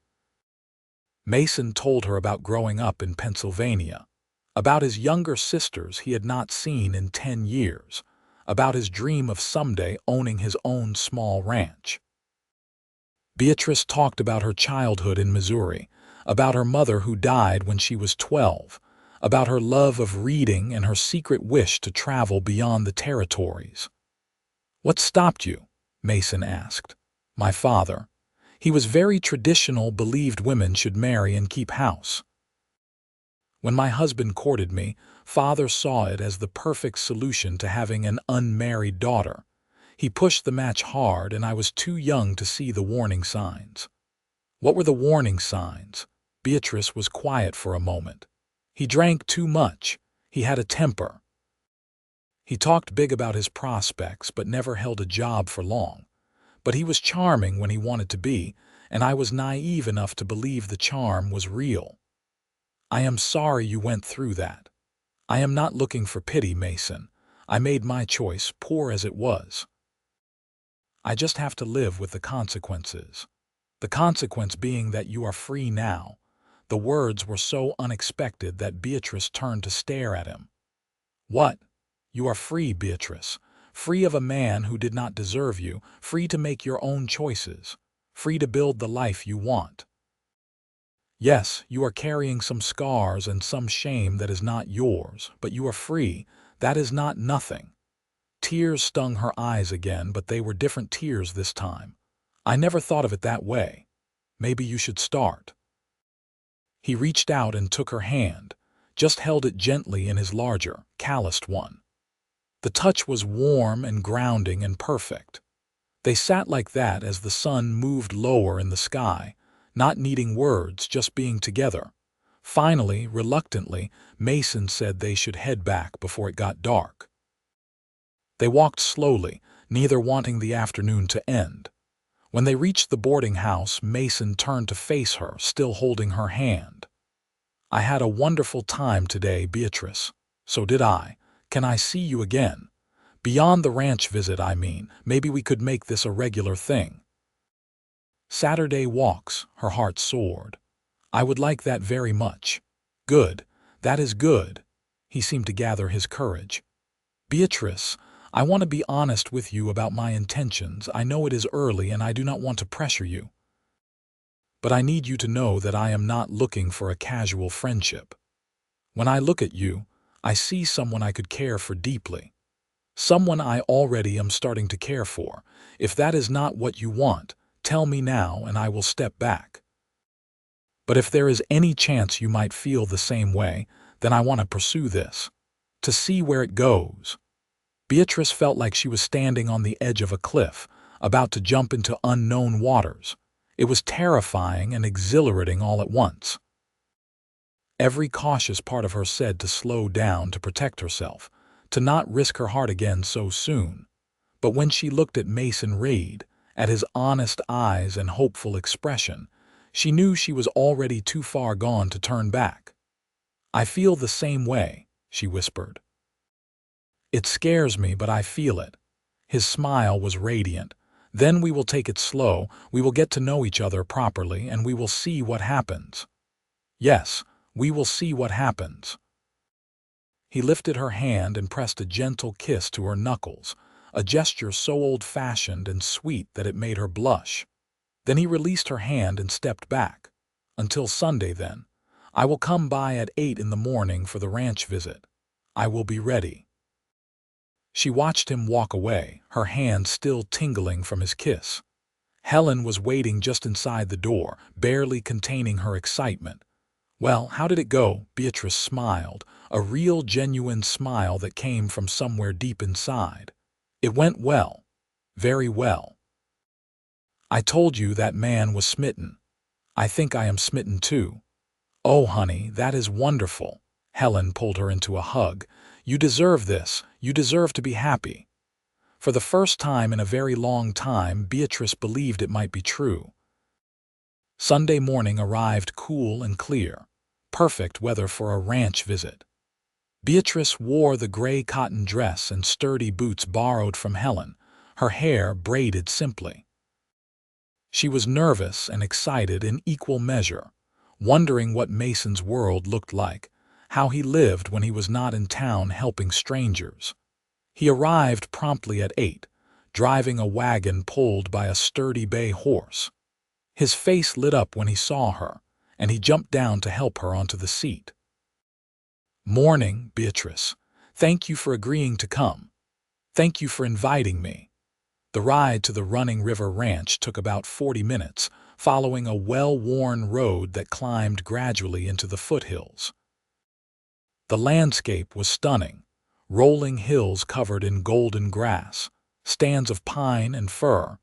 Mason told her about growing up in Pennsylvania, about his younger sisters he had not seen in 10 years, about his dream of someday owning his own small ranch. Beatrice talked about her childhood in Missouri, about her mother who died when she was 12, about her love of reading and her secret wish to travel beyond the territories. "What stopped you?" Mason asked. "My father. He was very traditional, believed women should marry and keep house. When my husband courted me, father saw it as the perfect solution to having an unmarried daughter. He pushed the match hard and I was too young to see the warning signs." "What were the warning signs?" Beatrice was quiet for a moment. "He drank too much. He had a temper. He talked big about his prospects but never held a job for long. But he was charming when he wanted to be, and I was naive enough to believe the charm was real." "I am sorry you went through that. I am not looking for pity, Mason. I made my choice, poor as it was. I just have to live with the consequences. The consequence being that you are free now." The words were so unexpected that Beatrice turned to stare at him. "What? You are free, Beatrice. free of a man who did not deserve you, free to make your own choices, free to build the life you want. Yes, you are carrying some scars and some shame that is not yours, but you are free. That is not nothing. Tears stung her eyes again, but they were different tears this time. I never thought of it that way. Maybe you should start. He reached out and took her hand, just held it gently in his larger, calloused one. The touch was warm and grounding and perfect. They sat like that as the sun moved lower in the sky, not needing words, just being together. Finally, reluctantly, Mason said they should head back before it got dark. They walked slowly, neither wanting the afternoon to end. When they reached the boarding house, Mason turned to face her, still holding her hand. "I had a wonderful time today, Beatrice. So did I. Can I see you again? Beyond the ranch visit, I mean. Maybe we could make this a regular thing." Saturday walks, her heart soared. "I would like that very much." "Good. That is good." He seemed to gather his courage. "Beatrice, I want to be honest with you about my intentions. I know it is early and I do not want to pressure you. But I need you to know that I am not looking for a casual friendship. When I look at you, I see someone I could care for deeply. Someone I already am starting to care for. If that is not what you want, tell me now and I will step back. But if there is any chance you might feel the same way, then I want to pursue this. To see where it goes." Beatrice felt like she was standing on the edge of a cliff, about to jump into unknown waters. It was terrifying and exhilarating all at once. Every cautious part of her said to slow down, to protect herself, to not risk her heart again so soon. But when she looked at Mason Reed, at his honest eyes and hopeful expression, she knew she was already too far gone to turn back. "I feel the same way," she whispered. "It scares me, but I feel it." His smile was radiant. "Then we will take it slow, we will get to know each other properly, and we will see what happens." "Yes, we will see what happens." He lifted her hand and pressed a gentle kiss to her knuckles, a gesture so old-fashioned and sweet that it made her blush. Then he released her hand and stepped back. "Until Sunday, then. I will come by at 8 in the morning for the ranch visit. I will be ready." She watched him walk away, her hand still tingling from his kiss. Helen was waiting just inside the door, barely containing her excitement. "Well, how did it go?" Beatrice smiled, a real genuine smile that came from somewhere deep inside. "It went well. Very well. I told you that man was smitten. I think I am smitten too." "Oh, honey, that is wonderful." Helen pulled her into a hug. "You deserve this. You deserve to be happy." For the first time in a very long time, Beatrice believed it might be true. Sunday morning arrived cool and clear. Perfect weather for a ranch visit. Beatrice wore the gray cotton dress and sturdy boots borrowed from Helen, her hair braided simply. She was nervous and excited in equal measure, wondering what Mason's world looked like, how he lived when he was not in town helping strangers. He arrived promptly at 8, driving a wagon pulled by a sturdy bay horse. His face lit up when he saw her, and he jumped down to help her onto the seat. "Morning, Beatrice. Thank you for agreeing to come. Thank you for inviting me." The ride to the Running River Ranch took about 40 minutes, following a well-worn road that climbed gradually into the foothills. The landscape was stunning, rolling hills covered in golden grass, stands of pine and fir,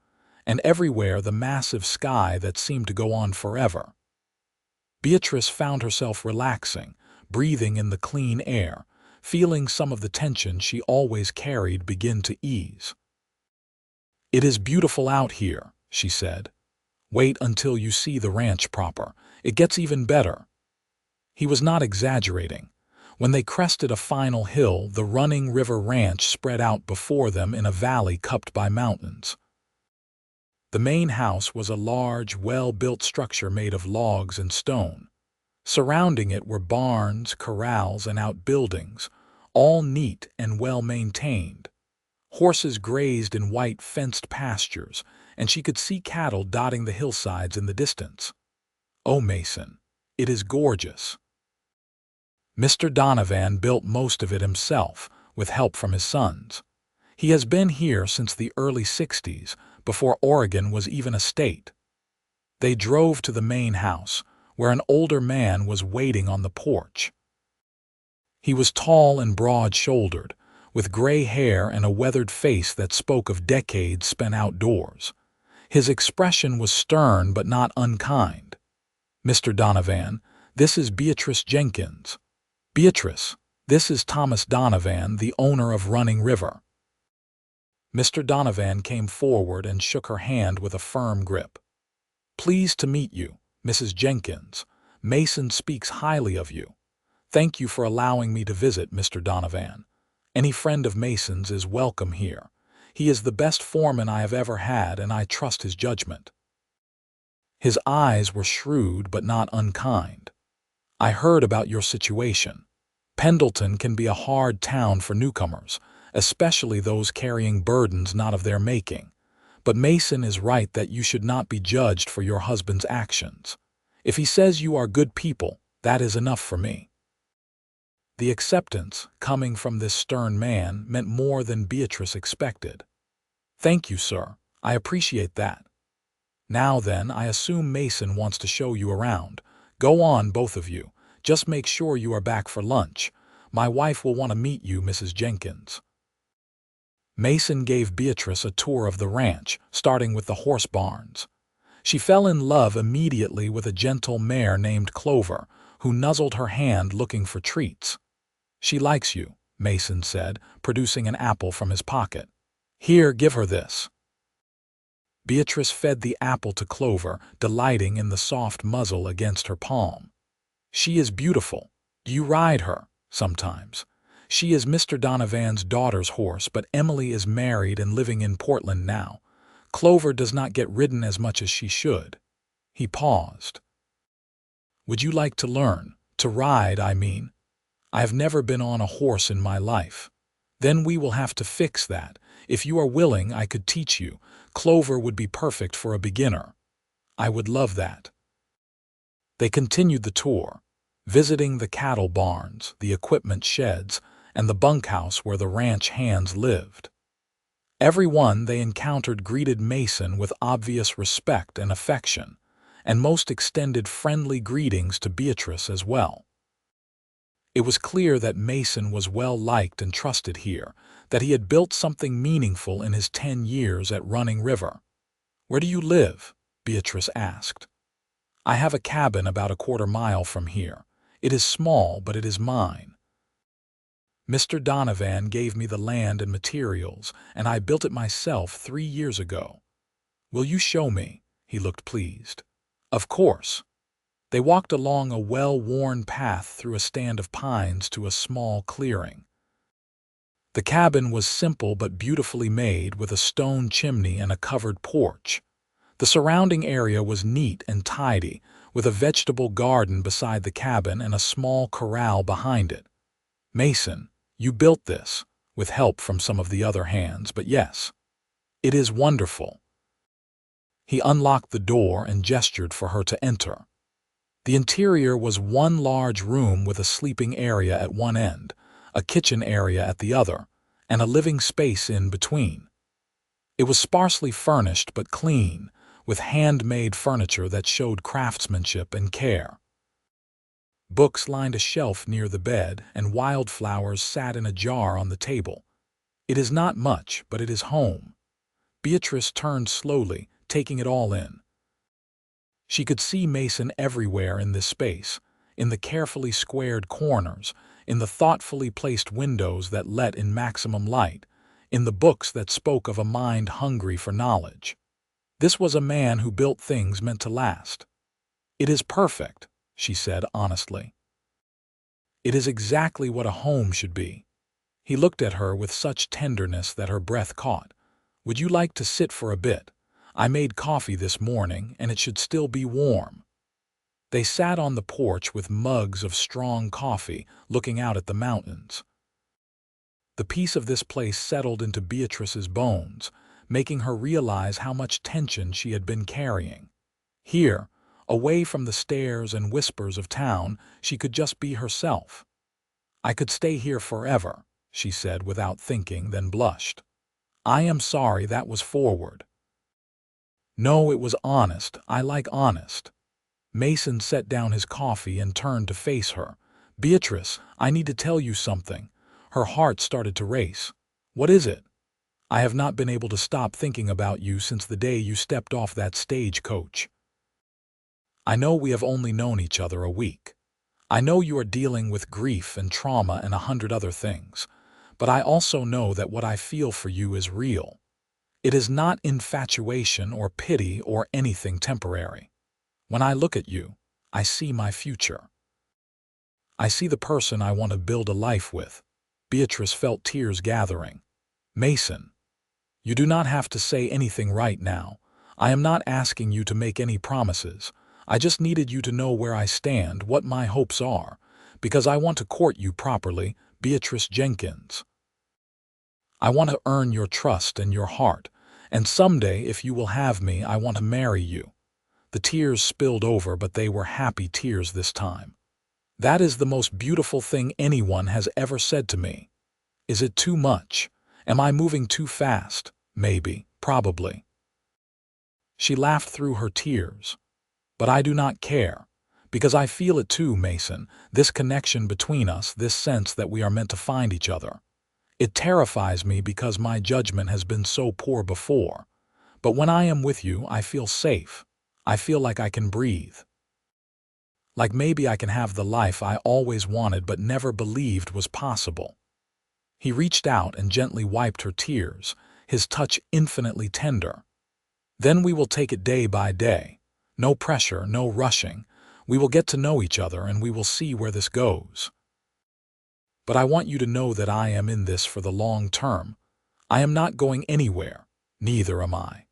and everywhere the massive sky that seemed to go on forever. Beatrice found herself relaxing, breathing in the clean air, feeling some of the tension she always carried begin to ease. "It is beautiful out here," she said. "Wait until you see the ranch proper. It gets even better." He was not exaggerating. When they crested a final hill, the Running River Ranch spread out before them in a valley cupped by mountains. The main house was a large, well-built structure made of logs and stone. Surrounding it were barns, corrals, and outbuildings, all neat and well-maintained. Horses grazed in white fenced pastures, and she could see cattle dotting the hillsides in the distance. "Oh, Mason, it is gorgeous." Mr. Donovan built most of it himself, with help from his sons. He has been here since the early 60s, before Oregon was even a state. They drove to the main house, where an older man was waiting on the porch. He was tall and broad-shouldered, with gray hair and a weathered face that spoke of decades spent outdoors. His expression was stern but not unkind. "Mr. Donovan, this is Beatrice Jenkins." "Beatrice, this is Thomas Donovan, the owner of Running River." Mr. Donovan came forward and shook her hand with a firm grip. "Pleased to meet you, Mrs. Jenkins. Mason speaks highly of you. Thank you for allowing me to visit, Mr. Donovan. Any friend of Mason's is welcome here. He is the best foreman I have ever had, and I trust his judgment." His eyes were shrewd but not unkind. "I heard about your situation. Pendleton can be a hard town for newcomers, especially those carrying burdens not of their making. But Mason is right that you should not be judged for your husband's actions. If he says you are good people, that is enough for me." The acceptance, coming from this stern man, meant more than Beatrice expected. "Thank you, sir. I appreciate that. Now then, I assume Mason wants to show you around. Go on, both of you. Just make sure you are back for lunch. My wife will want to meet you, Mrs. Jenkins." Mason gave Beatrice a tour of the ranch, starting with the horse barns. She fell in love immediately with a gentle mare named Clover, who nuzzled her hand looking for treats. "She likes you," Mason said, producing an apple from his pocket. "Here, give her this." Beatrice fed the apple to Clover, delighting in the soft muzzle against her palm. "She is beautiful. Do you ride her?" "Sometimes. She is Mr. Donovan's daughter's horse, but Emily is married and living in Portland now. Clover does not get ridden as much as she should." He paused. "Would you like to learn? To ride, I mean. I have never been on a horse in my life. Then we will have to fix that. If you are willing, I could teach you. Clover would be perfect for a beginner." "I would love that." They continued the tour, visiting the cattle barns, the equipment sheds, and the bunkhouse where the ranch hands lived. Everyone they encountered greeted Mason with obvious respect and affection, and most extended friendly greetings to Beatrice as well. It was clear that Mason was well liked and trusted here, that he had built something meaningful in his 10 years at Running River. "Where do you live?" Beatrice asked. "I have a cabin about a quarter-mile from here. It is small, but it is mine. Mr. Donovan gave me the land and materials, and I built it myself 3 years ago. Will you show me?" He looked pleased. "Of course." They walked along a well-worn path through a stand of pines to a small clearing. The cabin was simple but beautifully made, with a stone chimney and a covered porch. The surrounding area was neat and tidy, with a vegetable garden beside the cabin and a small corral behind it. "Mason, you built this, with help from some of the other hands, but yes, it is wonderful." He unlocked the door and gestured for her to enter. The interior was one large room with a sleeping area at one end, a kitchen area at the other, and a living space in between. It was sparsely furnished but clean, with handmade furniture that showed craftsmanship and care. Books lined a shelf near the bed, and wildflowers sat in a jar on the table. "It is not much, but it is home." Beatrice turned slowly, taking it all in. She could see Mason everywhere in this space, in the carefully squared corners, in the thoughtfully placed windows that let in maximum light, in the books that spoke of a mind hungry for knowledge. This was a man who built things meant to last. "It is perfect," she said honestly. "It is exactly what a home should be." He looked at her with such tenderness that her breath caught. "Would you like to sit for a bit? I made coffee this morning, and it should still be warm." They sat on the porch with mugs of strong coffee, looking out at the mountains. The peace of this place settled into Beatrice's bones, making her realize how much tension she had been carrying. Here, away from the stares and whispers of town, she could just be herself. "I could stay here forever," she said without thinking, then blushed. "I am sorry that was forward." "No, it was honest. I like honest." Mason set down his coffee and turned to face her. "Beatrice, I need to tell you something." Her heart started to race. "What is it?" "I have not been able to stop thinking about you since the day you stepped off that stagecoach. I know we have only known each other a week. I know you are dealing with grief and trauma and 100 other things, but I also know that what I feel for you is real. It is not infatuation or pity or anything temporary. When I look at you, I see my future. I see the person I want to build a life with." Beatrice felt tears gathering. "Mason, you do not have to say anything right now. I am not asking you to make any promises. I just needed you to know where I stand, what my hopes are, because I want to court you properly, Beatrice Jenkins. I want to earn your trust and your heart, and someday, if you will have me, I want to marry you." The tears spilled over, but they were happy tears this time. "That is the most beautiful thing anyone has ever said to me. Is it too much? Am I moving too fast? Maybe, probably." She laughed through her tears. "But I do not care, because I feel it too, Mason, this connection between us, this sense that we are meant to find each other. It terrifies me because my judgment has been so poor before. But when I am with you, I feel safe. I feel like I can breathe. Like maybe I can have the life I always wanted but never believed was possible." He reached out and gently wiped her tears, his touch infinitely tender. "Then we will take it day by day. No pressure, no rushing. We will get to know each other and we will see where this goes. But I want you to know that I am in this for the long term. I am not going anywhere. Neither am I."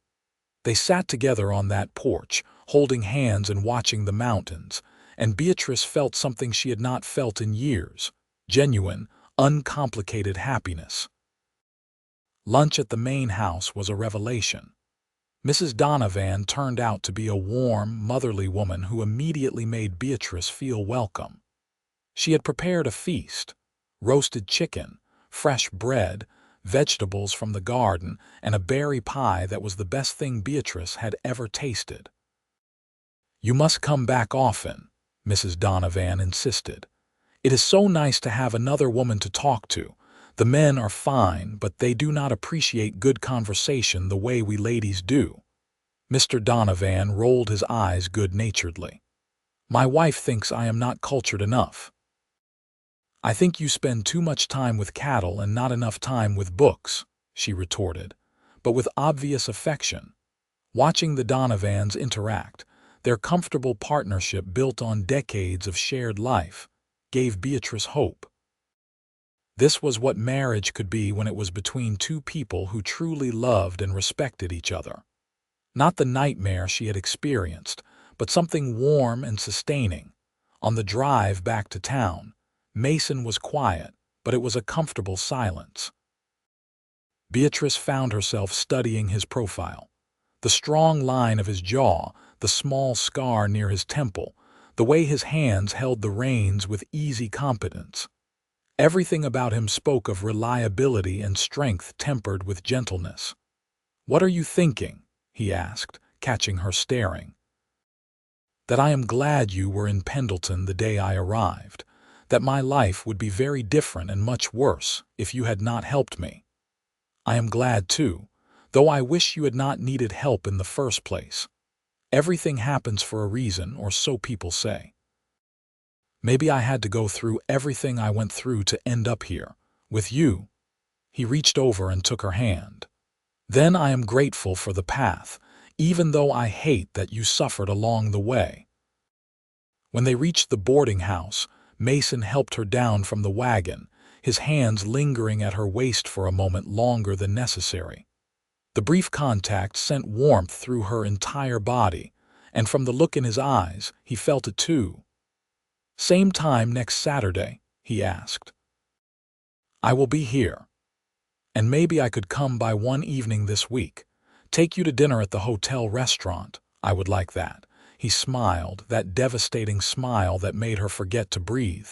They sat together on that porch, holding hands and watching the mountains, and Beatrice felt something she had not felt in years: genuine, uncomplicated happiness. Lunch at the main house was a revelation. Mrs. Donovan turned out to be a warm, motherly woman who immediately made Beatrice feel welcome. She had prepared a feast: roasted chicken, fresh bread, vegetables from the garden, and a berry pie that was the best thing Beatrice had ever tasted. "You must come back often," Mrs. Donovan insisted. "It is so nice to have another woman to talk to. The men are fine, but they do not appreciate good conversation the way we ladies do." Mr. Donovan rolled his eyes good-naturedly. "My wife thinks I am not cultured enough." "I think you spend too much time with cattle and not enough time with books," she retorted, but with obvious affection. Watching the Donovans interact, their comfortable partnership built on decades of shared life, gave Beatrice hope. This was what marriage could be when it was between two people who truly loved and respected each other. Not the nightmare she had experienced, but something warm and sustaining. On the drive back to town, Mason was quiet, but it was a comfortable silence. Beatrice found herself studying his profile. The strong line of his jaw, the small scar near his temple, the way his hands held the reins with easy competence. Everything about him spoke of reliability and strength tempered with gentleness. "What are you thinking?" he asked, catching her staring. "That I am glad you were in Pendleton the day I arrived. That my life would be very different and much worse if you had not helped me. I am glad too, though I wish you had not needed help in the first place. Everything happens for a reason, or so people say. Maybe I had to go through everything I went through to end up here, with you." He reached over and took her hand. "Then I am grateful for the path, even though I hate that you suffered along the way." When they reached the boarding house, Mason helped her down from the wagon, his hands lingering at her waist for a moment longer than necessary. The brief contact sent warmth through her entire body, and from the look in his eyes, he felt it too. "Same time next Saturday?" he asked. "I will be here," And maybe I could come by one evening this week. Take you to dinner at the hotel restaurant. I would like that." He smiled, that devastating smile that made her forget to breathe.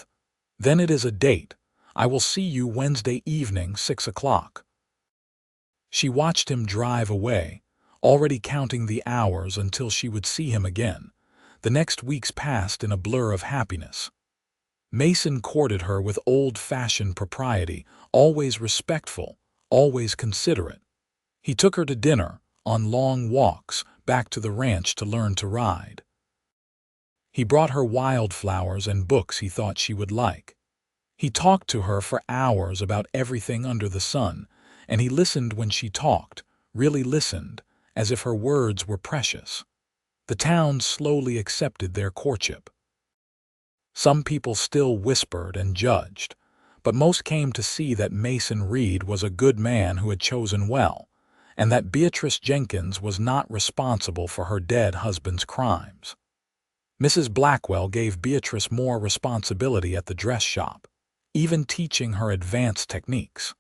"Then it is a date. I will see you Wednesday evening, 6 o'clock." She watched him drive away, already counting the hours until she would see him again. The next weeks passed in a blur of happiness. Mason courted her with old-fashioned propriety, always respectful, always considerate. He took her to dinner, on long walks, back to the ranch to learn to ride. He brought her wildflowers and books he thought she would like. He talked to her for hours about everything under the sun, and he listened when she talked, really listened, as if her words were precious. The town slowly accepted their courtship. Some people still whispered and judged, but most came to see that Mason Reed was a good man who had chosen well, and that Beatrice Jenkins was not responsible for her dead husband's crimes. Mrs. Blackwell gave Beatrice more responsibility at the dress shop, even teaching her advanced techniques.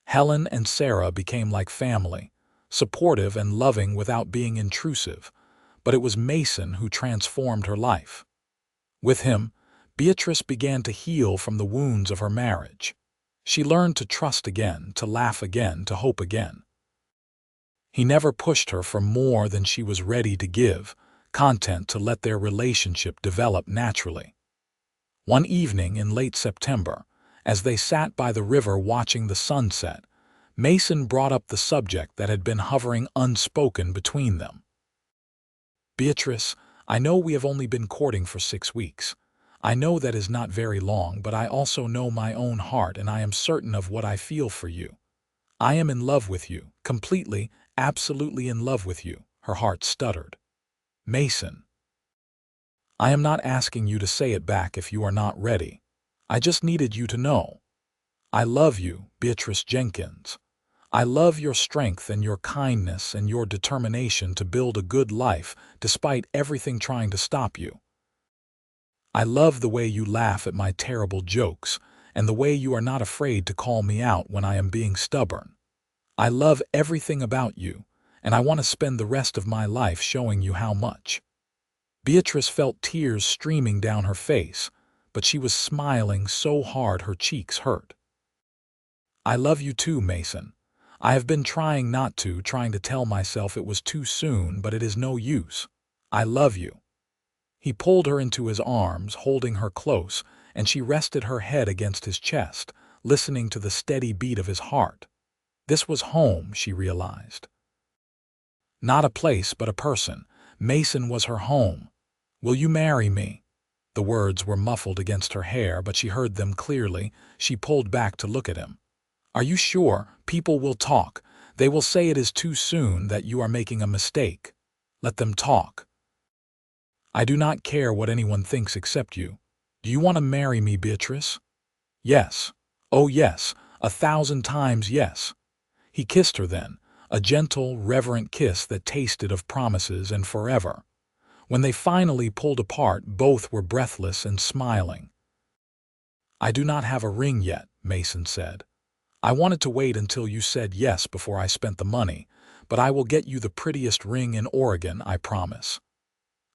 Helen and Sarah became like family, supportive and loving without being intrusive, but it was Mason who transformed her life. With him, Beatrice began to heal from the wounds of her marriage. She learned to trust again, to laugh again, to hope again. He never pushed her for more than she was ready to give, content to let their relationship develop naturally. One evening in late September, as they sat by the river watching the sunset, Mason brought up the subject that had been hovering unspoken between them. "Beatrice, I know we have only been courting for 6 weeks. I know that is not very long, but I also know my own heart, and I am certain of what I feel for you. I am in love with you, completely, absolutely in love with you," her heart stuttered. "Mason, I am not asking you to say it back if you are not ready. I just needed you to know. I love you, Beatrice Jenkins. I love your strength and your kindness and your determination to build a good life despite everything trying to stop you. I love the way you laugh at my terrible jokes and the way you are not afraid to call me out when I am being stubborn. I love everything about you, and I want to spend the rest of my life showing you how much." Beatrice felt tears streaming down her face, but she was smiling so hard her cheeks hurt. "I love you too, Mason. I have been trying not to, trying to tell myself it was too soon, but it is no use. I love you." He pulled her into his arms, holding her close, and she rested her head against his chest, listening to the steady beat of his heart. This was home, she realized. Not a place, but a person. Mason was her home. "Will you marry me?" The words were muffled against her hair, but she heard them clearly. She pulled back to look at him. "Are you sure? People will talk. They will say it is too soon, that you are making a mistake. Let them talk. I do not care what anyone thinks except you. Do you want to marry me, Beatrice?" "Yes. Oh yes, 1,000 times yes." He kissed her then, a gentle, reverent kiss that tasted of promises and forever. When they finally pulled apart, both were breathless and smiling. "I do not have a ring yet," Mason said. "I wanted to wait until you said yes before I spent the money, but I will get you the prettiest ring in Oregon, I promise.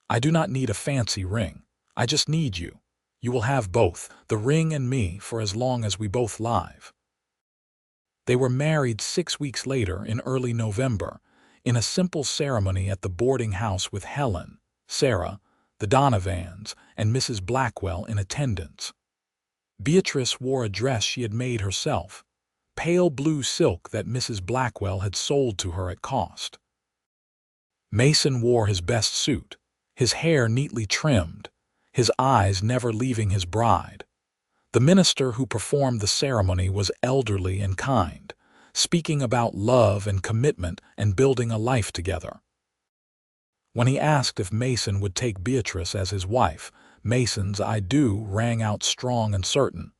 I do not need a fancy ring. I just need you. You will have both, the ring and me, for as long as we both live." They were married 6 weeks later in early November, in a simple ceremony at the boarding house with Helen, Sarah, the Donovans, and Mrs. Blackwell in attendance. Beatrice wore a dress she had made herself, pale blue silk that Mrs. Blackwell had sold to her at cost. Mason wore his best suit, his hair neatly trimmed, his eyes never leaving his bride. The minister who performed the ceremony was elderly and kind, speaking about love and commitment and building a life together. When he asked if Mason would take Beatrice as his wife, Mason's "I do" rang out strong and certain.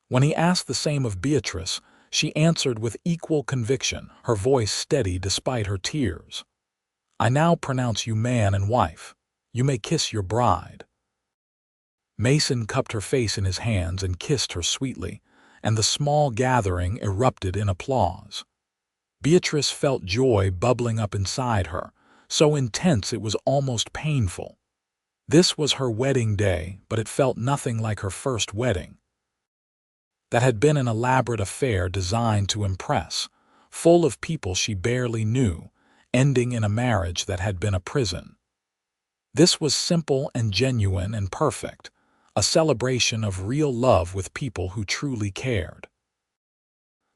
When he asked the same of Beatrice, she answered with equal conviction, her voice steady despite her tears. "I now pronounce you man and wife. You may kiss your bride." Mason cupped her face in his hands and kissed her sweetly, and the small gathering erupted in applause. Beatrice felt joy bubbling up inside her, so intense it was almost painful. This was her wedding day, but it felt nothing like her first wedding. That had been an elaborate affair designed to impress, full of people she barely knew, ending in a marriage that had been a prison. This was simple and genuine and perfect, a celebration of real love with people who truly cared.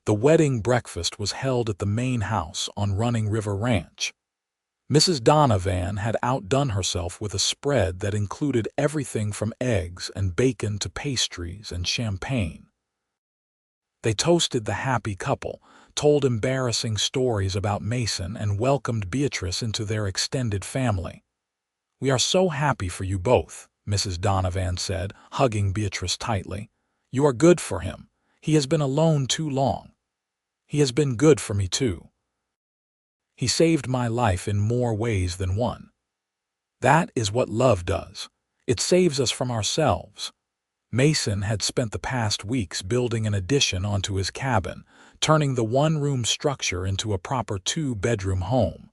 The wedding breakfast was held at the main house on Running River Ranch. Mrs. Donovan had outdone herself with a spread that included everything from eggs and bacon to pastries and champagne. They toasted the happy couple, told embarrassing stories about Mason, and welcomed Beatrice into their extended family. "We are so happy for you both," Mrs. Donovan said, hugging Beatrice tightly. "You are good for him. He has been alone too long. He has been good for me too. He saved my life in more ways than one." That is what love does. It saves us from ourselves. Mason had spent the past weeks building an addition onto his cabin, turning the one-room structure into a proper two-bedroom home.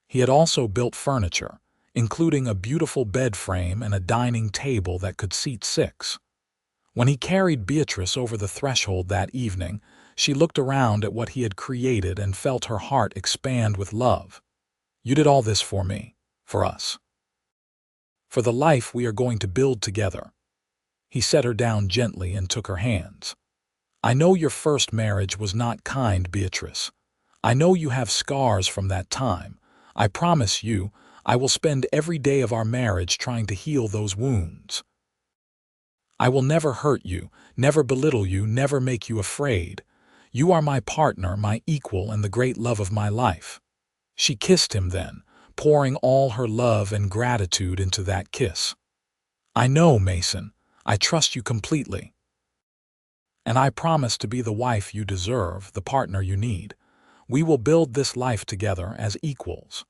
He had also built furniture, including a beautiful bed frame and a dining table that could seat 6. When he carried Beatrice over the threshold that evening, she looked around at what he had created and felt her heart expand with love. "You did all this for me, for us, for the life we are going to build together." He set her down gently and took her hands. "I know your first marriage was not kind, Beatrice. I know you have scars from that time. I promise you, I will spend every day of our marriage trying to heal those wounds. I will never hurt you, never belittle you, never make you afraid. You are my partner, my equal, and the great love of my life." She kissed him then, pouring all her love and gratitude into that kiss. "I know, Mason. I trust you completely. And I promise to be the wife you deserve, the partner you need. We will build this life together as equals."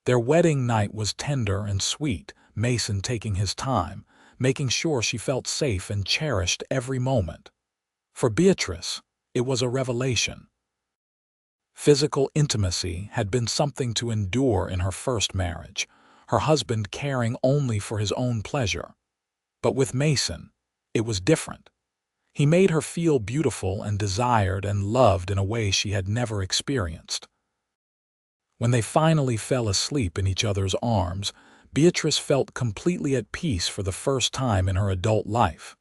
Their wedding night was tender and sweet, Mason taking his time, making sure she felt safe and cherished every moment. For Beatrice, it was a revelation. Physical intimacy had been something to endure in her first marriage, her husband caring only for his own pleasure. But with Mason, it was different. He made her feel beautiful and desired and loved in a way she had never experienced. When they finally fell asleep in each other's arms, Beatrice felt completely at peace for the first time in her adult life.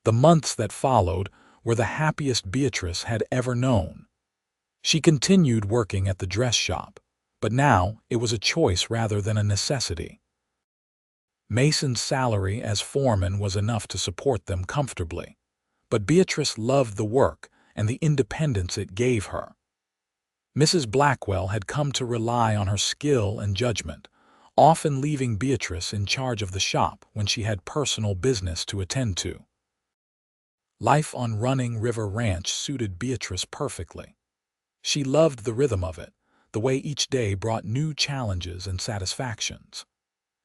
The months that followed were the happiest Beatrice had ever known. She continued working at the dress shop, but now it was a choice rather than a necessity. Mason's salary as foreman was enough to support them comfortably, but Beatrice loved the work and the independence it gave her. Mrs. Blackwell had come to rely on her skill and judgment, often leaving Beatrice in charge of the shop when she had personal business to attend to. Life on Running River Ranch suited Beatrice perfectly. She loved the rhythm of it, the way each day brought new challenges and satisfactions.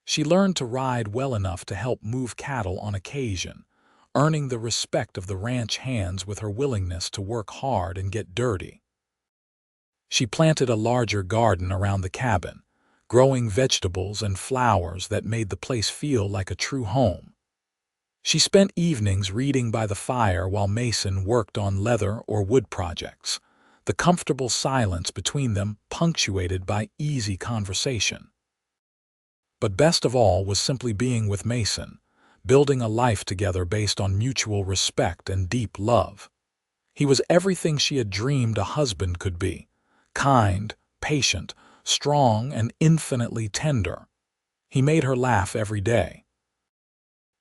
She learned to ride well enough to help move cattle on occasion, earning the respect of the ranch hands with her willingness to work hard and get dirty. She planted a larger garden around the cabin, growing vegetables and flowers that made the place feel like a true home. She spent evenings reading by the fire while Mason worked on leather or wood projects, the comfortable silence between them punctuated by easy conversation. But best of all was simply being with Mason, building a life together based on mutual respect and deep love. He was everything she had dreamed a husband could be: kind, patient, strong, and infinitely tender. He made her laugh every day.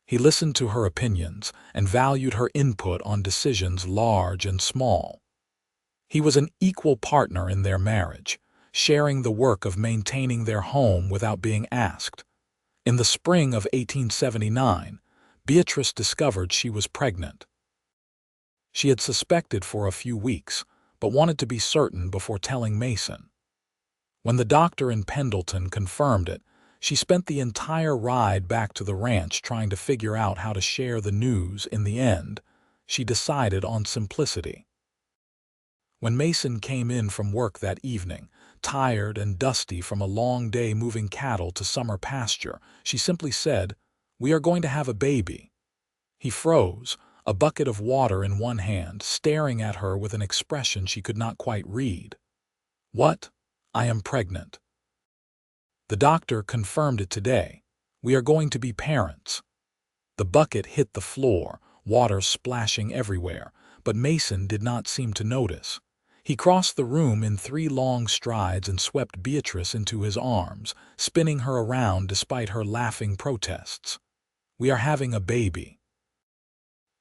He listened to her opinions and valued her input on decisions large and small. He was an equal partner in their marriage, sharing the work of maintaining their home without being asked. In the spring of 1879, Beatrice discovered she was pregnant. She had suspected for a few weeks, but wanted to be certain before telling Mason. When the doctor in Pendleton confirmed it, she spent the entire ride back to the ranch trying to figure out how to share the news. In the end, she decided on simplicity. When Mason came in from work that evening, tired and dusty from a long day moving cattle to summer pasture, she simply said, "We are going to have a baby." He froze, a bucket of water in one hand, staring at her with an expression she could not quite read. "What? I am pregnant." "The doctor confirmed it today. We are going to be parents." The bucket hit the floor, water splashing everywhere, but Mason did not seem to notice. He crossed the room in 3 long strides and swept Beatrice into his arms, spinning her around despite her laughing protests. "We are having a baby."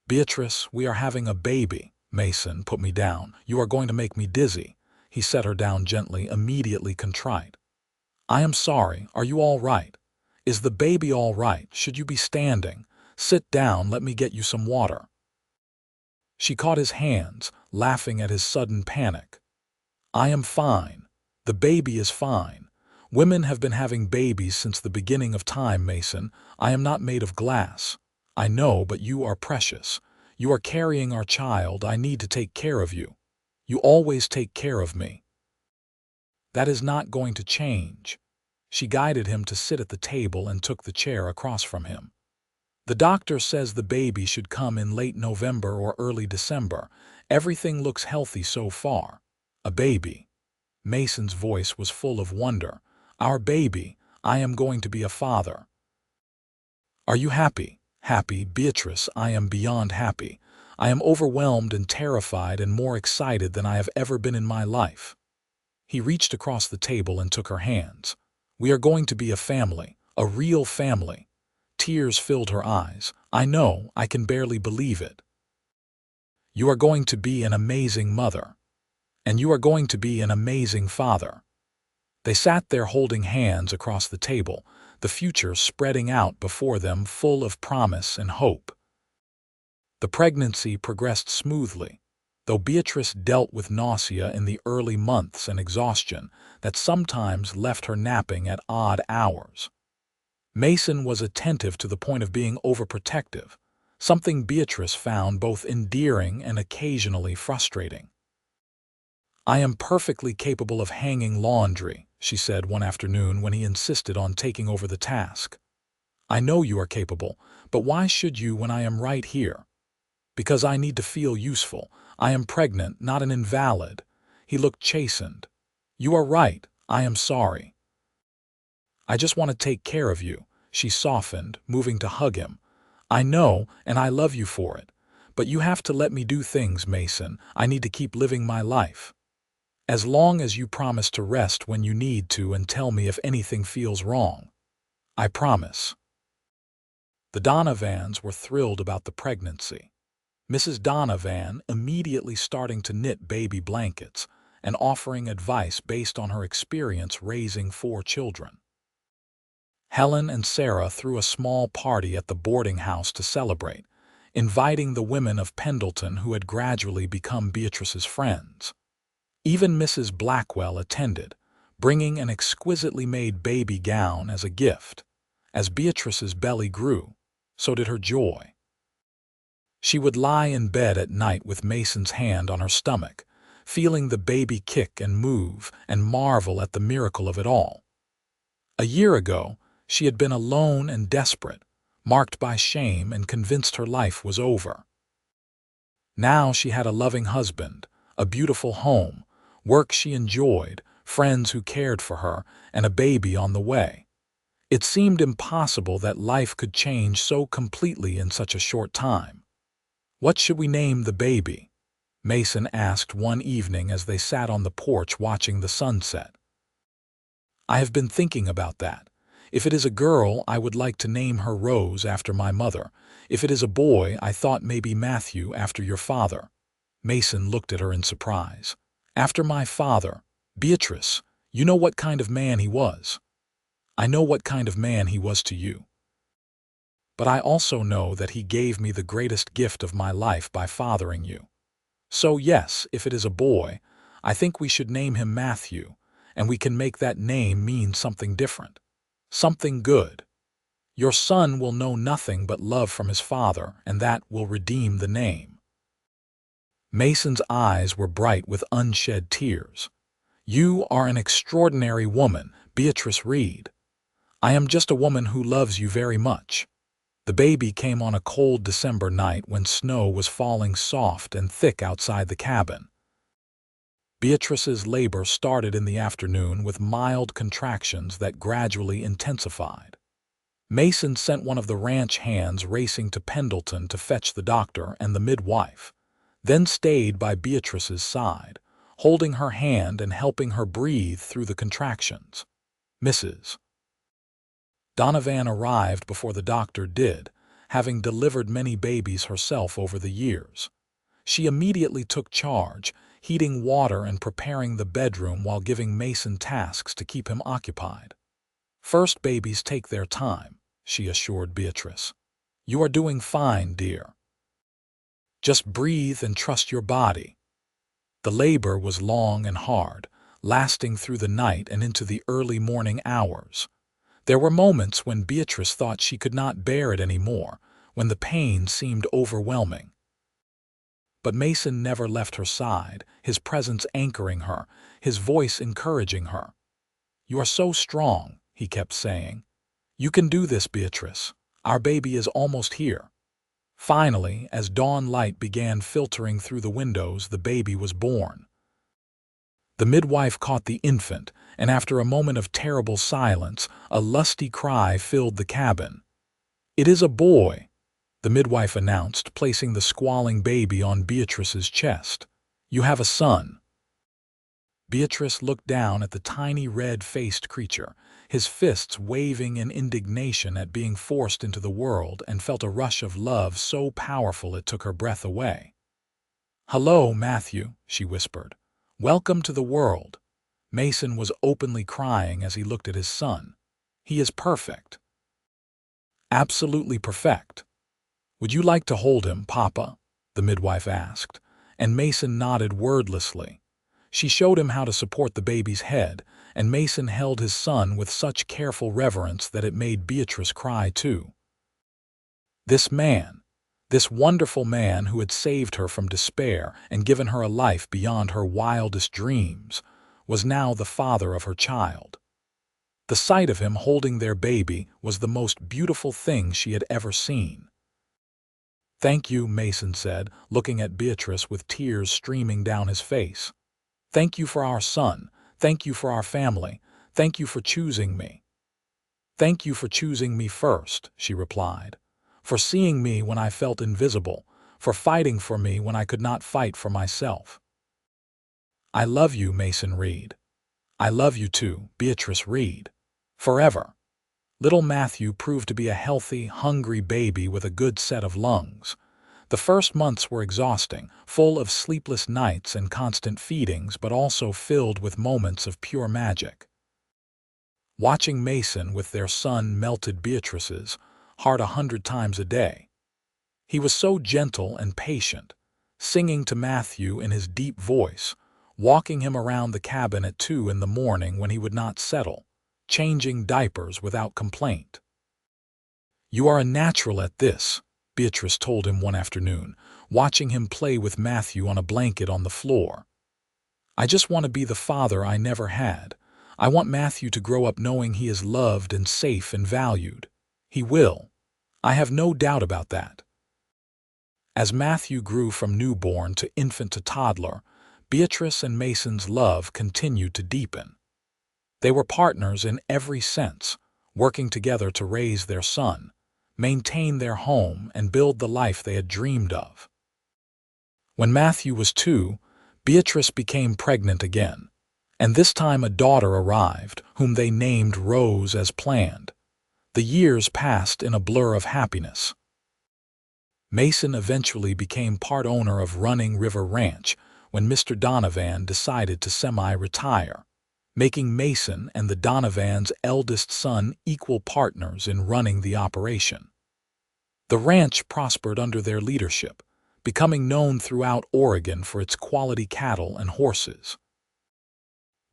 "Beatrice, we are having a baby." Mason put me down. "You are going to make me dizzy." He set her down gently, immediately contrite. "I am sorry. Are you all right? Is the baby all right? Should you be standing? Sit down, let me get you some water." She caught his hands, laughing at his sudden panic. "I am fine. The baby is fine. Women have been having babies since the beginning of time, Mason. I am not made of glass. I know, but you are precious. You are carrying our child. I need to take care of you. You always take care of me." "That is not going to change." She guided him to sit at the table and took the chair across from him. "The doctor says the baby should come in late November or early December. Everything looks healthy so far." "A baby." Mason's voice was full of wonder. "Our baby. I am going to be a father." "Are you happy?" "Happy, Beatrice, I am beyond happy. I am overwhelmed and terrified and more excited than I have ever been in my life." He reached across the table and took her hands. "We are going to be a family, a real family." Tears filled her eyes. "I know, I can barely believe it." "You are going to be an amazing mother. And you are going to be an amazing father." They sat there holding hands across the table, the future spreading out before them full of promise and hope. The pregnancy progressed smoothly, though Beatrice dealt with nausea in the early months and exhaustion that sometimes left her napping at odd hours. Mason was attentive to the point of being overprotective, something Beatrice found both endearing and occasionally frustrating. "I am perfectly capable of hanging laundry," she said one afternoon when he insisted on taking over the task. "I know you are capable, but why should you when I am right here?" "Because I need to feel useful. I am pregnant, not an invalid." He looked chastened. "You are right. I am sorry. I just want to take care of you." She softened, moving to hug him. "I know, and I love you for it. But you have to let me do things, Mason. I need to keep living my life. As long as you promise to rest when you need to and tell me if anything feels wrong." "I promise." The Donovans were thrilled about the pregnancy. Mrs. Donovan immediately starting to knit baby blankets and offering advice based on her experience raising 4 children. Helen and Sarah threw a small party at the boarding house to celebrate, inviting the women of Pendleton who had gradually become Beatrice's friends. Even Mrs. Blackwell attended, bringing an exquisitely made baby gown as a gift. As Beatrice's belly grew, so did her joy. She would lie in bed at night with Mason's hand on her stomach, feeling the baby kick and move and marvel at the miracle of it all. A year ago, she had been alone and desperate, marked by shame and convinced her life was over. Now she had a loving husband, a beautiful home, work she enjoyed, friends who cared for her, and a baby on the way. It seemed impossible that life could change so completely in such a short time. "What should we name the baby?" Mason asked one evening as they sat on the porch watching the sunset. "I have been thinking about that. If it is a girl, I would like to name her Rose after my mother. If it is a boy, I thought maybe Matthew after your father." Mason looked at her in surprise. "After my father? Beatrice, you know what kind of man he was." "I know what kind of man he was to you. But I also know that he gave me the greatest gift of my life by fathering you. So yes, if it is a boy, I think we should name him Matthew, and we can make that name mean something different. Something good. Your son will know nothing but love from his father, and that will redeem the name." Mason's eyes were bright with unshed tears. "You are an extraordinary woman, Beatrice Reed. I am just a woman who loves you very much." The baby came on a cold December night when snow was falling soft and thick outside the cabin. Beatrice's labor started in the afternoon with mild contractions that gradually intensified. Mason sent one of the ranch hands racing to Pendleton to fetch the doctor and the midwife, then stayed by Beatrice's side, holding her hand and helping her breathe through the contractions. Mrs. Donovan arrived before the doctor did, having delivered many babies herself over the years. She immediately took charge, heating water and preparing the bedroom while giving Mason tasks to keep him occupied. "First babies take their time," she assured Beatrice. "You are doing fine, dear. Just breathe and trust your body." The labor was long and hard, lasting through the night and into the early morning hours. There were moments when Beatrice thought she could not bear it anymore, when the pain seemed overwhelming. But Mason never left her side, his presence anchoring her, his voice encouraging her. "You are so strong," he kept saying. "You can do this, Beatrice. Our baby is almost here." Finally, as dawn light began filtering through the windows, the baby was born. The midwife caught the infant, and after a moment of terrible silence, a lusty cry filled the cabin. "It is a boy," the midwife announced, placing the squalling baby on Beatrice's chest. "You have a son." Beatrice looked down at the tiny red-faced creature, his fists waving in indignation at being forced into the world, and felt a rush of love so powerful it took her breath away. "Hello, Matthew," she whispered. "Welcome to the world." Mason was openly crying as he looked at his son. "He is perfect. Absolutely perfect." "Would you like to hold him, Papa?" the midwife asked, and Mason nodded wordlessly. She showed him how to support the baby's head, and Mason held his son with such careful reverence that it made Beatrice cry too. This man, this wonderful man who had saved her from despair and given her a life beyond her wildest dreams, was now the father of her child. The sight of him holding their baby was the most beautiful thing she had ever seen. "Thank you," Mason said, looking at Beatrice with tears streaming down his face. "Thank you for our son. Thank you for our family. Thank you for choosing me." "Thank you for choosing me first," she replied. "For seeing me when I felt invisible, for fighting for me when I could not fight for myself." "I love you, Mason Reed. I love you too, Beatrice Reed. Forever." Little Matthew proved to be a healthy, hungry baby with a good set of lungs. The first months were exhausting, full of sleepless nights and constant feedings, but also filled with moments of pure magic. Watching Mason with their son melted Beatrice's heart 100 times a day. He was so gentle and patient, singing to Matthew in his deep voice, walking him around the cabin at 2 in the morning when he would not settle, changing diapers without complaint. "You are a natural at this," Beatrice told him one afternoon, watching him play with Matthew on a blanket on the floor. "I just want to be the father I never had. I want Matthew to grow up knowing he is loved and safe and valued. He will. I have no doubt about that." As Matthew grew from newborn to infant to toddler, Beatrice and Mason's love continued to deepen. They were partners in every sense, working together to raise their son, maintain their home, and build the life they had dreamed of. When Matthew was 2, Beatrice became pregnant again, and this time a daughter arrived, whom they named Rose as planned. The years passed in a blur of happiness. Mason eventually became part owner of Running River Ranch when Mr. Donovan decided to semi-retire, making Mason and the Donovans' eldest son equal partners in running the operation. The ranch prospered under their leadership, becoming known throughout Oregon for its quality cattle and horses.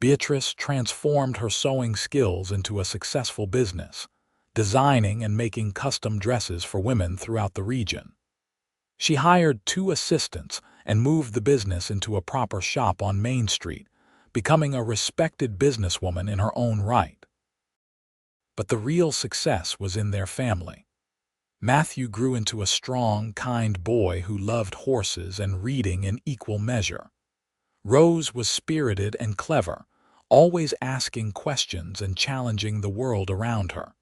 Beatrice transformed her sewing skills into a successful business, designing and making custom dresses for women throughout the region. She hired 2 assistants and moved the business into a proper shop on Main Street, becoming a respected businesswoman in her own right. But the real success was in their family. Matthew grew into a strong, kind boy who loved horses and reading in equal measure. Rose was spirited and clever, always asking questions and challenging the world around her.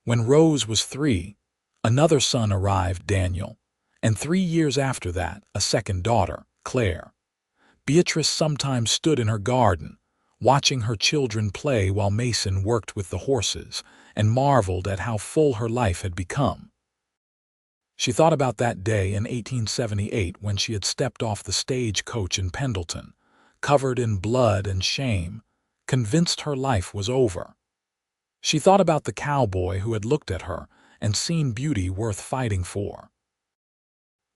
When Rose was 3, another son arrived, Daniel, and 3 years after that, a second daughter, Claire. Beatrice sometimes stood in her garden, watching her children play while Mason worked with the horses, and marveled at how full her life had become. She thought about that day in 1878 when she had stepped off the stagecoach in Pendleton, covered in blood and shame, convinced her life was over. She thought about the cowboy who had looked at her and seen beauty worth fighting for.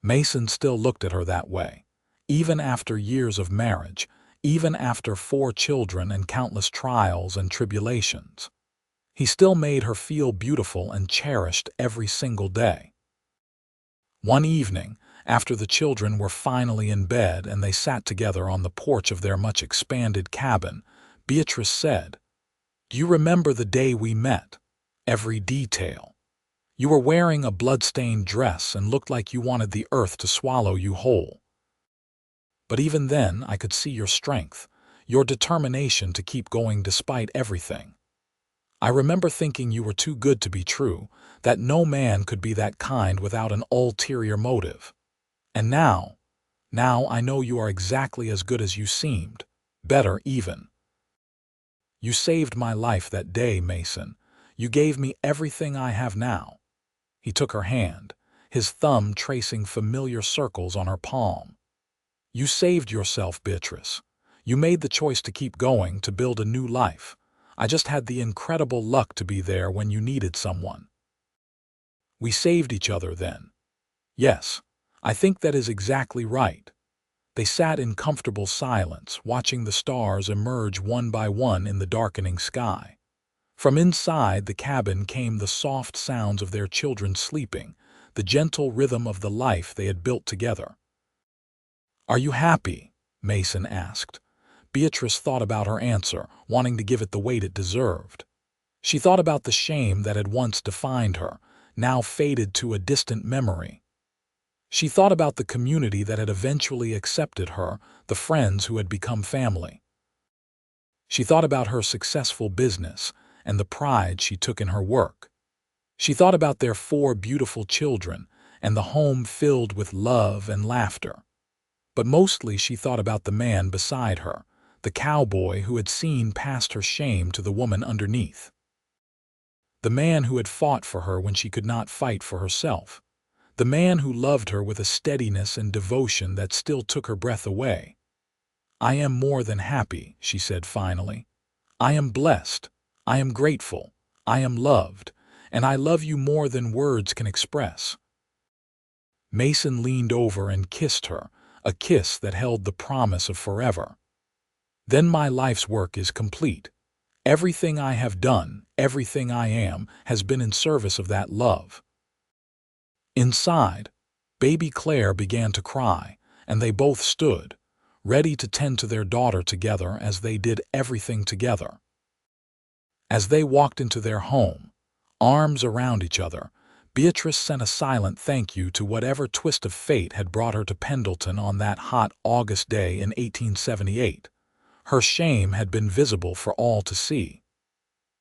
Mason still looked at her that way, even after years of marriage, even after 4 children and countless trials and tribulations. He still made her feel beautiful and cherished every single day. One evening, after the children were finally in bed and they sat together on the porch of their much-expanded cabin, Beatrice said, "Do you remember the day we met? Every detail. You were wearing a blood-stained dress and looked like you wanted the earth to swallow you whole. But even then, I could see your strength, your determination to keep going despite everything. I remember thinking you were too good to be true, that no man could be that kind without an ulterior motive. And now I know you are exactly as good as you seemed, better even. You saved my life that day, Mason. You gave me everything I have now." He took her hand, his thumb tracing familiar circles on her palm. "You saved yourself, Beatrice. You made the choice to keep going, to build a new life. I just had the incredible luck to be there when you needed someone. We saved each other then." "Yes, I think that is exactly right." They sat in comfortable silence, watching the stars emerge one by one in the darkening sky. From inside the cabin came the soft sounds of their children sleeping, the gentle rhythm of the life they had built together. "Are you happy?" Mason asked. Beatrice thought about her answer, wanting to give it the weight it deserved. She thought about the shame that had once defined her, now faded to a distant memory. She thought about the community that had eventually accepted her, the friends who had become family. She thought about her successful business and the pride she took in her work. She thought about their 4 beautiful children and the home filled with love and laughter. But mostly she thought about the man beside her, the cowboy who had seen past her shame to the woman underneath. The man who had fought for her when she could not fight for herself. The man who loved her with a steadiness and devotion that still took her breath away. "I am more than happy," she said finally. "I am blessed. I am grateful. I am loved. And I love you more than words can express." Mason leaned over and kissed her, a kiss that held the promise of forever. "Then my life's work is complete. Everything I have done, everything I am, has been in service of that love." Inside, baby Claire began to cry, and they both stood, ready to tend to their daughter together as they did everything together. As they walked into their home, arms around each other, Beatrice sent a silent thank you to whatever twist of fate had brought her to Pendleton on that hot August day in 1878. Her shame had been visible for all to see.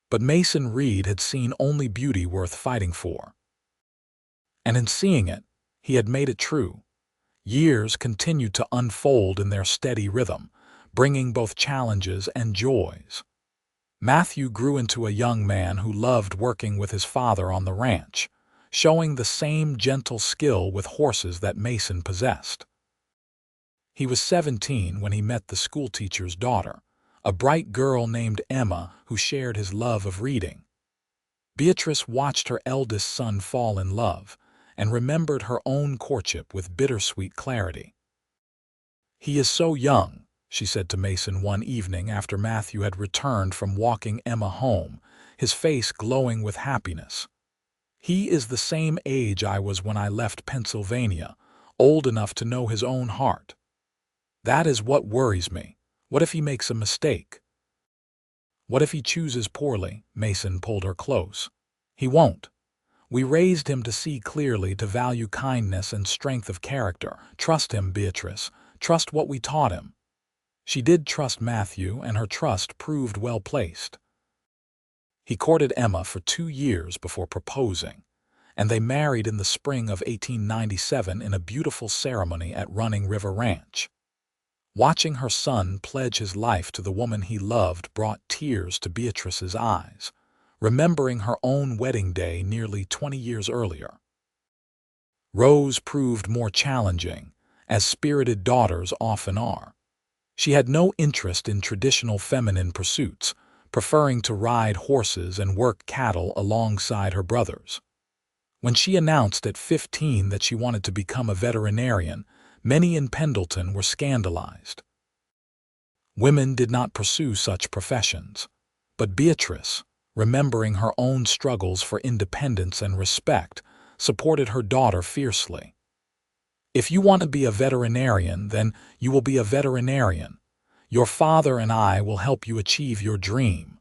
But Mason Reed had seen only beauty worth fighting for. And in seeing it, he had made it true. Years continued to unfold in their steady rhythm, bringing both challenges and joys. Matthew grew into a young man who loved working with his father on the ranch, showing the same gentle skill with horses that Mason possessed. He was 17 when he met the schoolteacher's daughter, a bright girl named Emma who shared his love of reading. Beatrice watched her eldest son fall in love and remembered her own courtship with bittersweet clarity. "He is so young," she said to Mason one evening after Matthew had returned from walking Emma home, his face glowing with happiness. "He is the same age I was when I left Pennsylvania, old enough to know his own heart. That is what worries me. What if he makes a mistake? What if he chooses poorly? Mason pulled her close. He won't. We raised him to see clearly, to value kindness and strength of character. Trust him, Beatrice. Trust what we taught him. She did trust Matthew, and her trust proved well placed. He courted Emma for 2 years before proposing, and they married in the spring of 1897 in a beautiful ceremony at Running River Ranch. Watching her son pledge his life to the woman he loved brought tears to Beatrice's eyes, remembering her own wedding day nearly 20 years earlier. Rose proved more challenging, as spirited daughters often are. She had no interest in traditional feminine pursuits, preferring to ride horses and work cattle alongside her brothers. When she announced at 15 that she wanted to become a veterinarian, many in Pendleton were scandalized. Women did not pursue such professions, but Beatrice, remembering her own struggles for independence and respect, supported her daughter fiercely. If you want to be a veterinarian, then you will be a veterinarian. Your father and I will help you achieve your dream.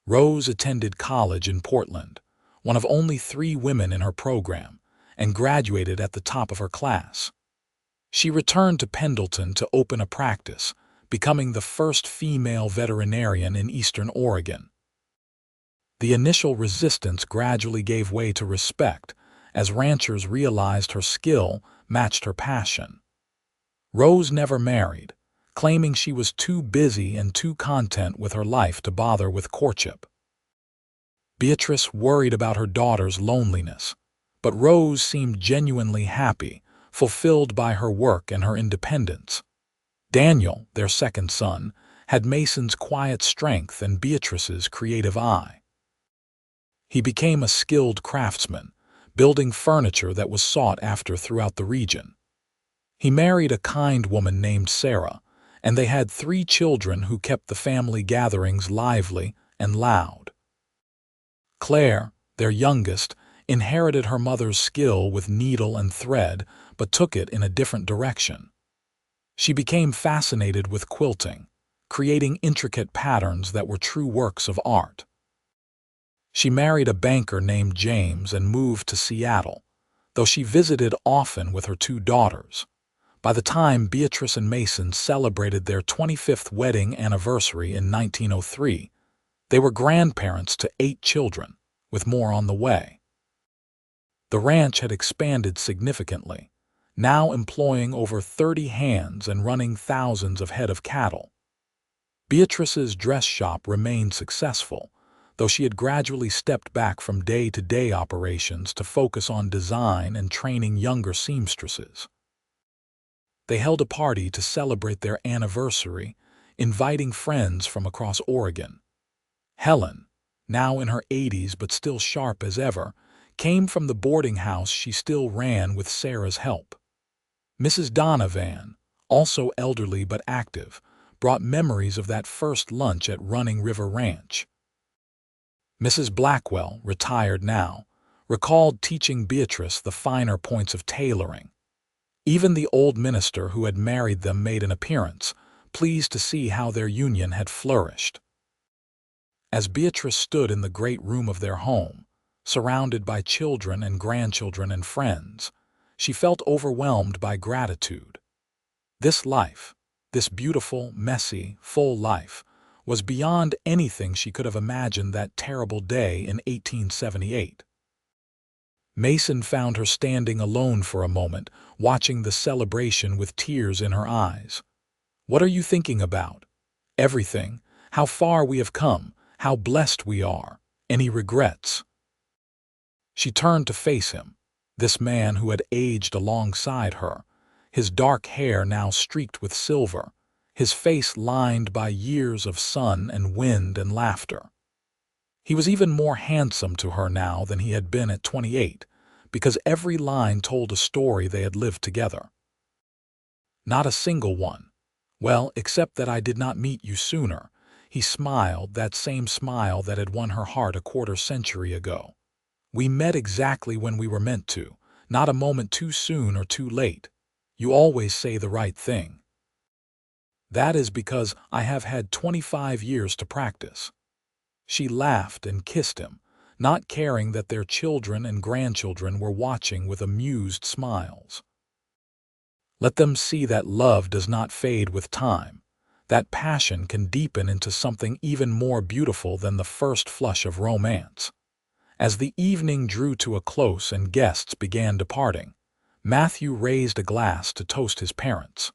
Rose attended college in Portland, one of only 3 women in her program, and graduated at the top of her class. She returned to Pendleton to open a practice, becoming the first female veterinarian in Eastern Oregon. The initial resistance gradually gave way to respect, as ranchers realized her skill matched her passion. Rose never married, claiming she was too busy and too content with her life to bother with courtship. Beatrice worried about her daughter's loneliness, but Rose seemed genuinely happy, fulfilled by her work and her independence. Daniel, their second son, had Mason's quiet strength and Beatrice's creative eye. He became a skilled craftsman, building furniture that was sought after throughout the region. He married a kind woman named Sarah, and they had 3 children who kept the family gatherings lively and loud. Claire, their youngest, inherited her mother's skill with needle and thread, but took it in a different direction. She became fascinated with quilting, creating intricate patterns that were true works of art. She married a banker named James and moved to Seattle, though she visited often with her 2 daughters. By the time Beatrice and Mason celebrated their 25th wedding anniversary in 1903, they were grandparents to 8 children, with more on the way. The ranch had expanded significantly, now employing over 30 hands and running thousands of head of cattle. Beatrice's dress shop remained successful, though she had gradually stepped back from day-to-day operations to focus on design and training younger seamstresses. They held a party to celebrate their anniversary, inviting friends from across Oregon. Helen, now in her 80s but still sharp as ever, came from the boarding house she still ran with Sarah's help. Mrs. Donovan, also elderly but active, brought memories of that first lunch at Running River Ranch. Mrs. Blackwell, retired now, recalled teaching Beatrice the finer points of tailoring. Even the old minister who had married them made an appearance, pleased to see how their union had flourished. As Beatrice stood in the great room of their home, surrounded by children and grandchildren and friends, she felt overwhelmed by gratitude. This life, this beautiful, messy, full life, was beyond anything she could have imagined that terrible day in 1878. Mason found her standing alone for a moment, watching the celebration with tears in her eyes. "What are you thinking about?" "Everything. How far we have come, how blessed we are. Any regrets?" She turned to face him, this man who had aged alongside her, his dark hair now streaked with silver, his face lined by years of sun and wind and laughter. He was even more handsome to her now than he had been at 28, because every line told a story they had lived together. "Not a single one. Well, except that I did not meet you sooner." He smiled, that same smile that had won her heart a quarter century ago. "We met exactly when we were meant to, Not a moment too soon or too late. You always say the right thing. That is because I have had 25 years to practice. She laughed and kissed him, not caring that their children and grandchildren were watching with amused smiles. Let them see that love does not fade with time, that passion can deepen into something even more beautiful than the first flush of romance. As the evening drew to a close and guests began departing, Matthew raised a glass to toast his parents.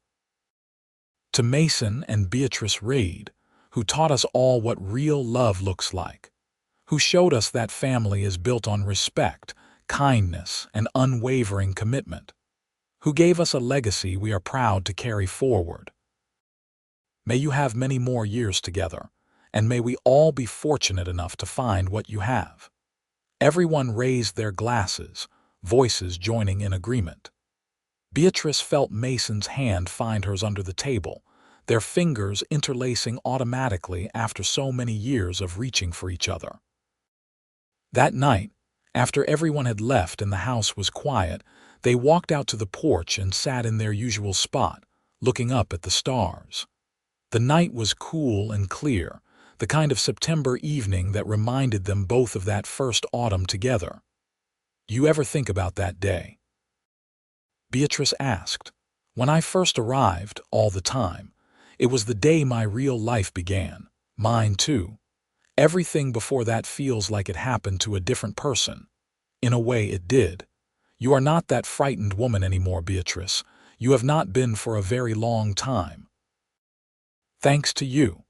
To Mason and Beatrice Reed, who taught us all what real love looks like, who showed us that family is built on respect, kindness, and unwavering commitment, who gave us a legacy we are proud to carry forward. May you have many more years together, and may we all be fortunate enough to find what you have. Everyone raised their glasses, voices joining in agreement. Beatrice felt Mason's hand find hers under the table, their fingers interlacing automatically after so many years of reaching for each other. That night, after everyone had left and the house was quiet, they walked out to the porch and sat in their usual spot, looking up at the stars. The night was cool and clear, the kind of September evening that reminded them both of that first autumn together. You ever think about that day? Beatrice asked. When I first arrived, all the time. It was the day my real life began. Mine too. Everything before that feels like it happened to a different person. In a way it did. You are not that frightened woman anymore, Beatrice. You have not been for a very long time. Thanks to you.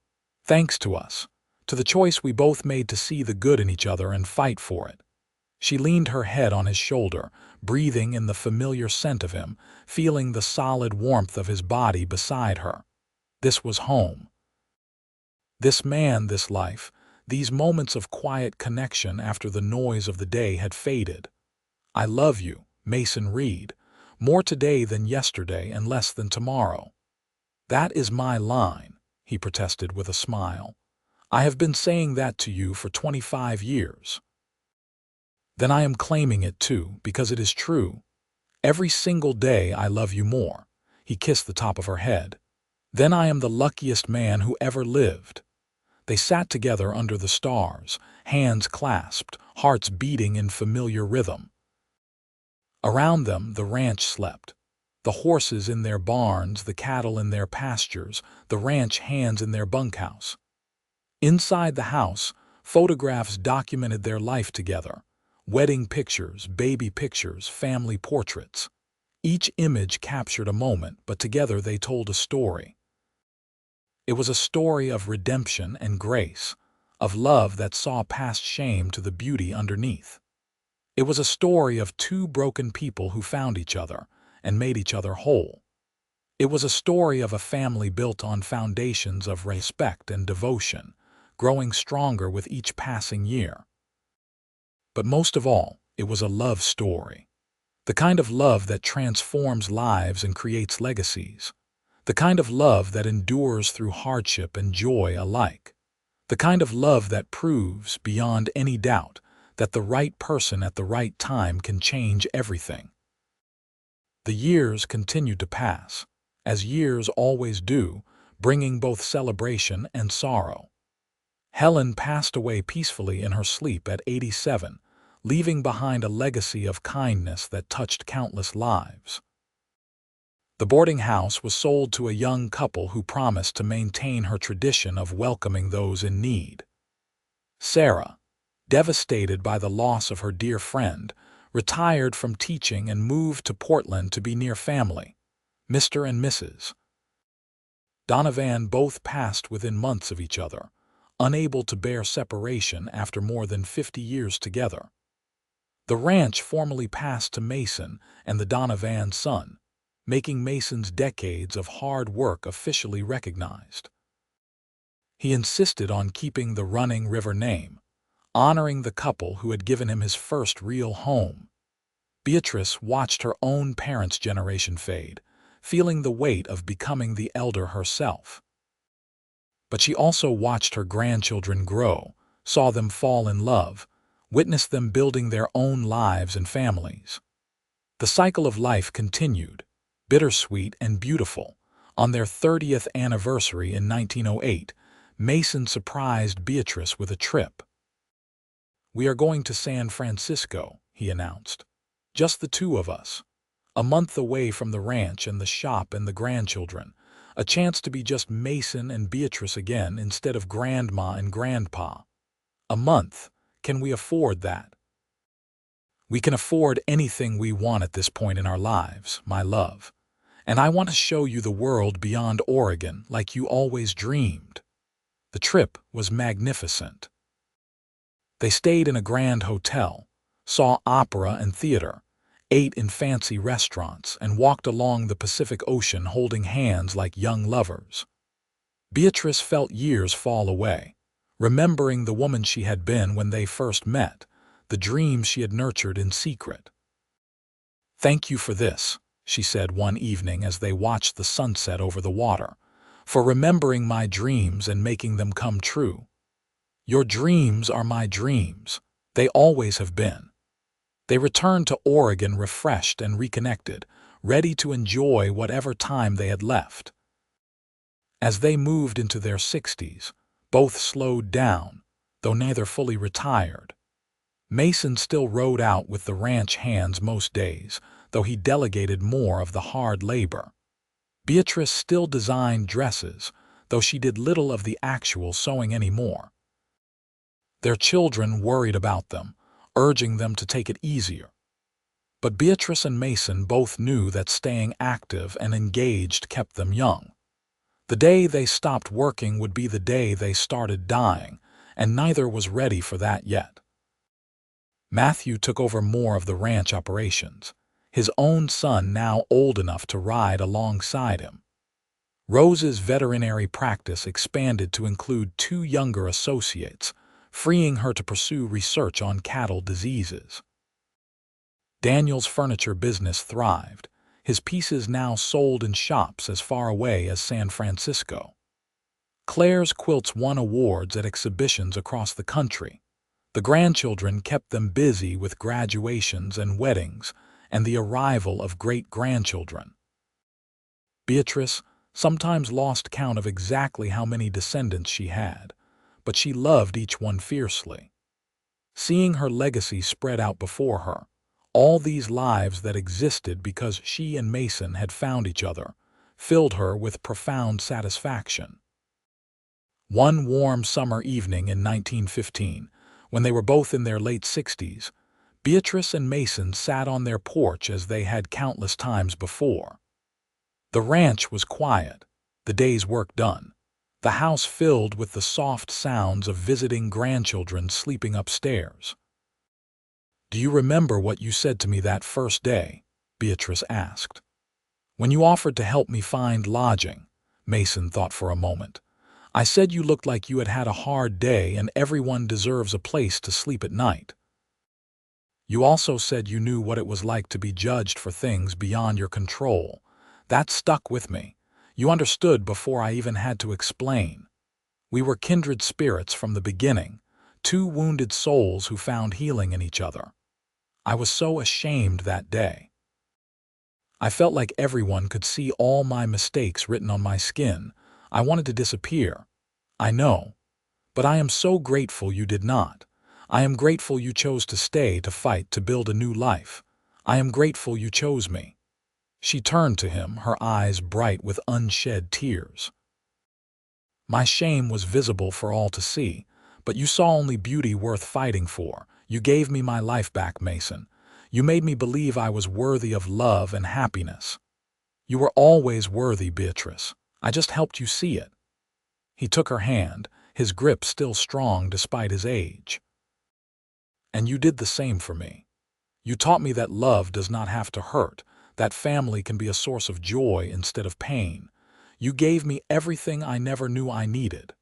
Thanks to us. To the choice we both made to see the good in each other and fight for it. She leaned her head on his shoulder, breathing in the familiar scent of him, feeling the solid warmth of his body beside her. This was home. This man, this life, these moments of quiet connection after the noise of the day had faded. I love you, Mason Reed, more today than yesterday and less than tomorrow. That is my line, he protested with a smile. I have been saying that to you for 25 years. Then I am claiming it too, because it is true. Every single day I love you more. He kissed the top of her head. Then I am the luckiest man who ever lived. They sat together under the stars, hands clasped, hearts beating in familiar rhythm. Around them the ranch slept. The horses in their barns, the cattle in their pastures, the ranch hands in their bunkhouse. Inside the house, photographs documented their life together. Wedding pictures, baby pictures, family portraits. Each image captured a moment, but together they told a story. It was a story of redemption and grace, of love that saw past shame to the beauty underneath. It was a story of two broken people who found each other and made each other whole. It was a story of a family built on foundations of respect and devotion, growing stronger with each passing year. But most of all, it was a love story. The kind of love that transforms lives and creates legacies. The kind of love that endures through hardship and joy alike. The kind of love that proves, beyond any doubt, that the right person at the right time can change everything. The years continued to pass, as years always do, bringing both celebration and sorrow. Helen passed away peacefully in her sleep at 87, leaving behind a legacy of kindness that touched countless lives. The boarding house was sold to a young couple who promised to maintain her tradition of welcoming those in need. Sarah, devastated by the loss of her dear friend, retired from teaching and moved to Portland to be near family. Mr. and Mrs. Donovan both passed within months of each other, unable to bear separation after more than 50 years together. The ranch formally passed to Mason and the Donovan son, making Mason's decades of hard work officially recognized. He insisted on keeping the Running River name, honoring the couple who had given him his first real home. Beatrice watched her own parents' generation fade, feeling the weight of becoming the elder herself. But she also watched her grandchildren grow, saw them fall in love, witnessed them building their own lives and families. The cycle of life continued, bittersweet and beautiful. On their 30th anniversary in 1908, Mason surprised Beatrice with a trip. "We are going to San Francisco," he announced. "Just the two of us. A month away from the ranch and the shop and the grandchildren. A chance to be just Mason and Beatrice again instead of Grandma and Grandpa. A month. Can we afford that?" "We can afford anything we want at this point in our lives, my love. And I want to show you the world beyond Oregon like you always dreamed." The trip was magnificent. They stayed in a grand hotel, saw opera and theater, ate in fancy restaurants, and walked along the Pacific Ocean holding hands like young lovers. Beatrice felt years fall away, remembering the woman she had been when they first met, the dreams she had nurtured in secret. "Thank you for this," she said one evening as they watched the sunset over the water, "for remembering my dreams and making them come true. Your dreams are my dreams. They always have been." They returned to Oregon refreshed and reconnected, ready to enjoy whatever time they had left. As they moved into their 60s, both slowed down, though neither fully retired. Mason still rode out with the ranch hands most days, though he delegated more of the hard labor. Beatrice still designed dresses, though she did little of the actual sewing anymore. Their children worried about them, urging them to take it easier. But Beatrice and Mason both knew that staying active and engaged kept them young. The day they stopped working would be the day they started dying, and neither was ready for that yet. Matthew took over more of the ranch operations, his own son now old enough to ride alongside him. Rose's veterinary practice expanded to include 2 younger associates, freeing her to pursue research on cattle diseases. Daniel's furniture business thrived, his pieces now sold in shops as far away as San Francisco. Claire's quilts won awards at exhibitions across the country. The grandchildren kept them busy with graduations and weddings and the arrival of great-grandchildren. Beatrice sometimes lost count of exactly how many descendants she had, but she loved each one fiercely. Seeing her legacy spread out before her, all these lives that existed because she and Mason had found each other, filled her with profound satisfaction. One warm summer evening in 1915, when they were both in their late 60s, Beatrice and Mason sat on their porch as they had countless times before. The ranch was quiet, the day's work done, the house filled with the soft sounds of visiting grandchildren sleeping upstairs. "Do you remember what you said to me that first day?" Beatrice asked. "When you offered to help me find lodging," Mason thought for a moment. "I said you looked like you had had a hard day and everyone deserves a place to sleep at night. You also said you knew what it was like to be judged for things beyond your control. That stuck with me. You understood before I even had to explain. We were kindred spirits from the beginning, 2 wounded souls who found healing in each other. I was so ashamed that day. I felt like everyone could see all my mistakes written on my skin. I wanted to disappear. I know. But I am so grateful you did not. I am grateful you chose to stay to fight to build a new life. I am grateful you chose me." She turned to him, her eyes bright with unshed tears. "My shame was visible for all to see, but you saw only beauty worth fighting for. You gave me my life back, Mason. You made me believe I was worthy of love and happiness. You were always worthy, Beatrice. I just helped you see it." He took her hand, his grip still strong despite his age. "And you did the same for me. You taught me that love does not have to hurt, that family can be a source of joy instead of pain. You gave me everything I never knew I needed."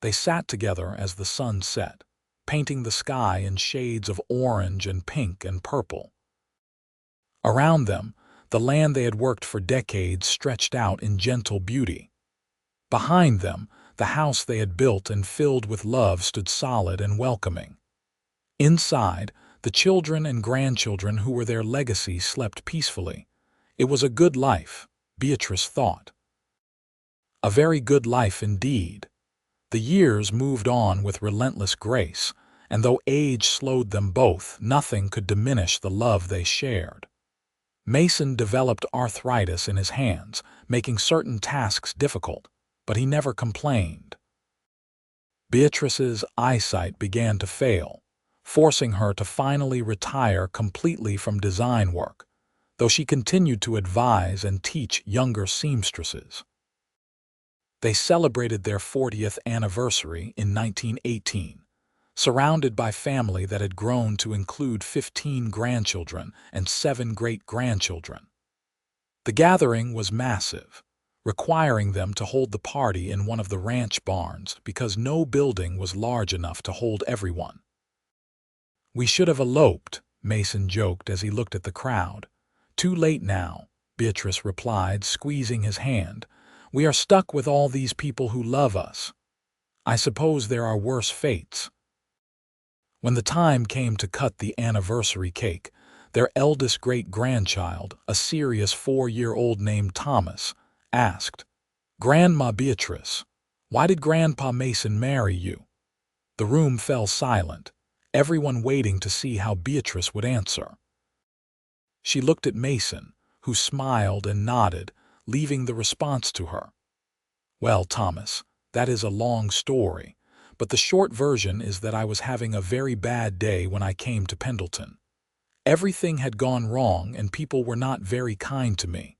They sat together as the sun set, painting the sky in shades of orange and pink and purple. Around them, the land they had worked for decades stretched out in gentle beauty. Behind them, the house they had built and filled with love stood solid and welcoming. Inside, The children and grandchildren who were their legacy slept peacefully. It was a good life, Beatrice thought. A very good life indeed. The years moved on with relentless grace, and though age slowed them both, nothing could diminish the love they shared. Mason developed arthritis in his hands, making certain tasks difficult, but he never complained. Beatrice's eyesight began to fail, forcing her to finally retire completely from design work, though she continued to advise and teach younger seamstresses. They celebrated their 40th anniversary in 1918, surrounded by family that had grown to include 15 grandchildren and 7 great-grandchildren. The gathering was massive, requiring them to hold the party in one of the ranch barns because no building was large enough to hold everyone. "We should have eloped," Mason joked as he looked at the crowd. "Too late now," Beatrice replied, squeezing his hand. "We are stuck with all these people who love us. I suppose there are worse fates." When the time came to cut the anniversary cake, their eldest great-grandchild, a serious 4-year-old named Thomas, asked, "Grandma Beatrice, why did Grandpa Mason marry you?" The room fell silent, everyone waiting to see how Beatrice would answer. She looked at Mason, who smiled and nodded, leaving the response to her. "Well, Thomas, that is a long story, but the short version is that I was having a very bad day when I came to Pendleton. Everything had gone wrong and people were not very kind to me.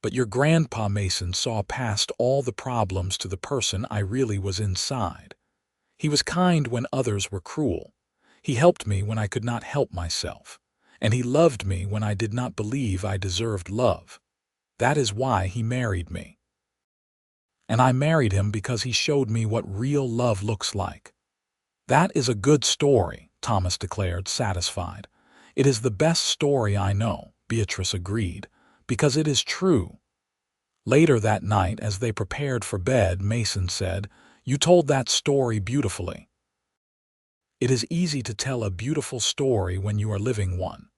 But your Grandpa Mason saw past all the problems to the person I really was inside. He was kind when others were cruel. He helped me when I could not help myself. And he loved me when I did not believe I deserved love. That is why he married me. And I married him because he showed me what real love looks like." "That is a good story," Thomas declared, satisfied. "It is the best story I know," Beatrice agreed, "because it is true." Later that night, as they prepared for bed, Mason said, "You told that story beautifully." It is easy to tell a beautiful story when you are living one.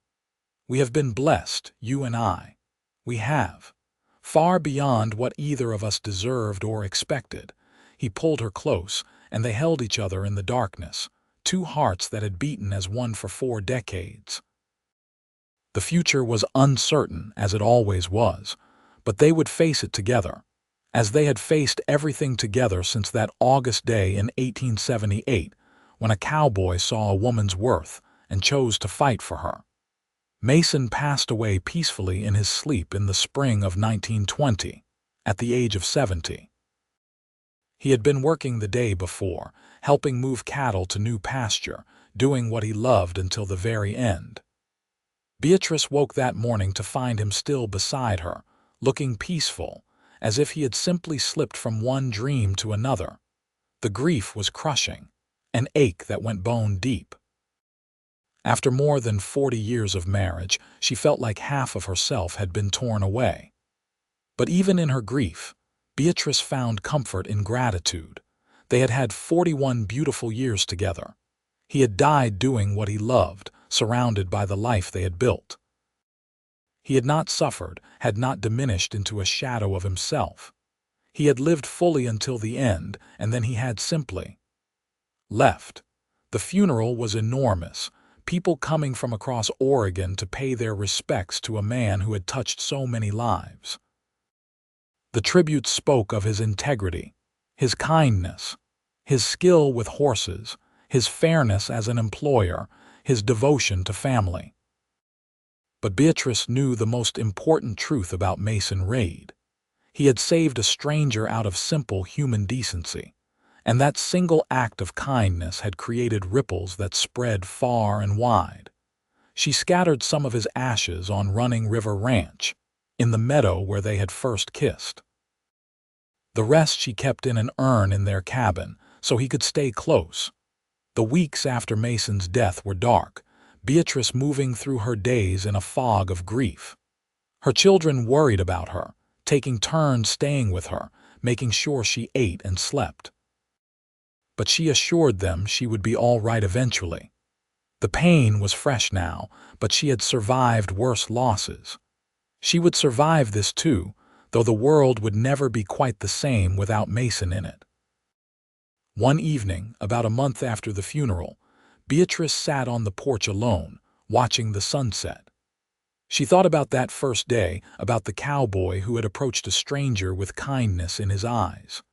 We have been blessed, you and I. We have. Far beyond what either of us deserved or expected. He pulled her close, and they held each other in the darkness, 2 hearts that had beaten as one for 4 decades. The future was uncertain, as it always was, but they would face it together, as they had faced everything together since that August day in 1878, when a cowboy saw a woman's worth and chose to fight for her. Mason passed away peacefully in his sleep in the spring of 1920, at the age of 70. He had been working the day before, helping move cattle to new pasture, doing what he loved until the very end. Beatrice woke that morning to find him still beside her, looking peaceful, as if he had simply slipped from one dream to another. The grief was crushing, an ache that went bone deep. After more than 40 years of marriage, she felt like half of herself had been torn away. But even in her grief, Beatrice found comfort in gratitude. They had had 41 beautiful years together. He had died doing what he loved, surrounded by the life they had built. He had not suffered, had not diminished into a shadow of himself. He had lived fully until the end, and then he had simply left. The funeral was enormous. People coming from across Oregon to pay their respects to a man who had touched so many lives. The tribute spoke of his integrity, his kindness, his skill with horses, his fairness as an employer, his devotion to family. But Beatrice knew the most important truth about Mason Reid. He had saved a stranger out of simple human decency. And that single act of kindness had created ripples that spread far and wide. She scattered some of his ashes on Running River Ranch, in the meadow where they had first kissed. The rest she kept in an urn in their cabin, so he could stay close. The weeks after Mason's death were dark, Beatrice moving through her days in a fog of grief. Her children worried about her, taking turns staying with her, making sure she ate and slept. But she assured them she would be all right eventually. The pain was fresh now, but she had survived worse losses. She would survive this too, though the world would never be quite the same without Mason in it. One evening, about a month after the funeral, Beatrice sat on the porch alone, watching the sunset. She thought about that first day, about the cowboy who had approached a stranger with kindness in his eyes.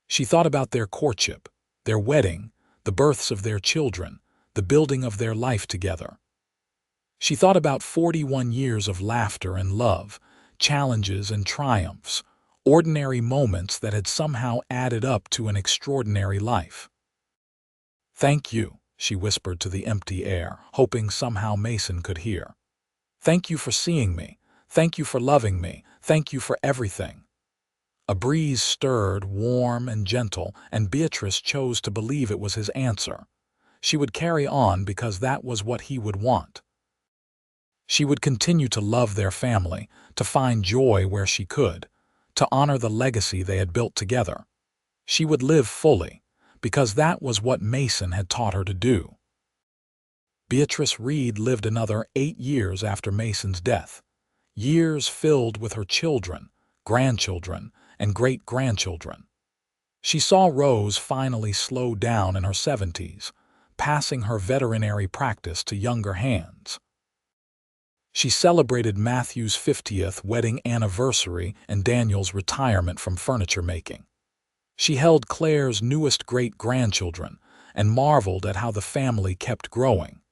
She thought about their courtship, their wedding, the births of their children, the building of their life together. She thought about 41 years of laughter and love, challenges and triumphs, ordinary moments that had somehow added up to an extraordinary life. "Thank you," she whispered to the empty air, hoping somehow Mason could hear. "Thank you for seeing me. Thank you for loving me. Thank you for everything." A breeze stirred, warm and gentle, and Beatrice chose to believe it was his answer. She would carry on because that was what he would want. She would continue to love their family, to find joy where she could, to honor the legacy they had built together. She would live fully, because that was what Mason had taught her to do. Beatrice Reed lived another 8 years after Mason's death, years filled with her children, grandchildren, and great-grandchildren. She saw Rose finally slow down in her 70s, passing her veterinary practice to younger hands. She celebrated Matthew's 50th wedding anniversary and Daniel's retirement from furniture making. She held Claire's newest great-grandchildren and marveled at how the family kept growing.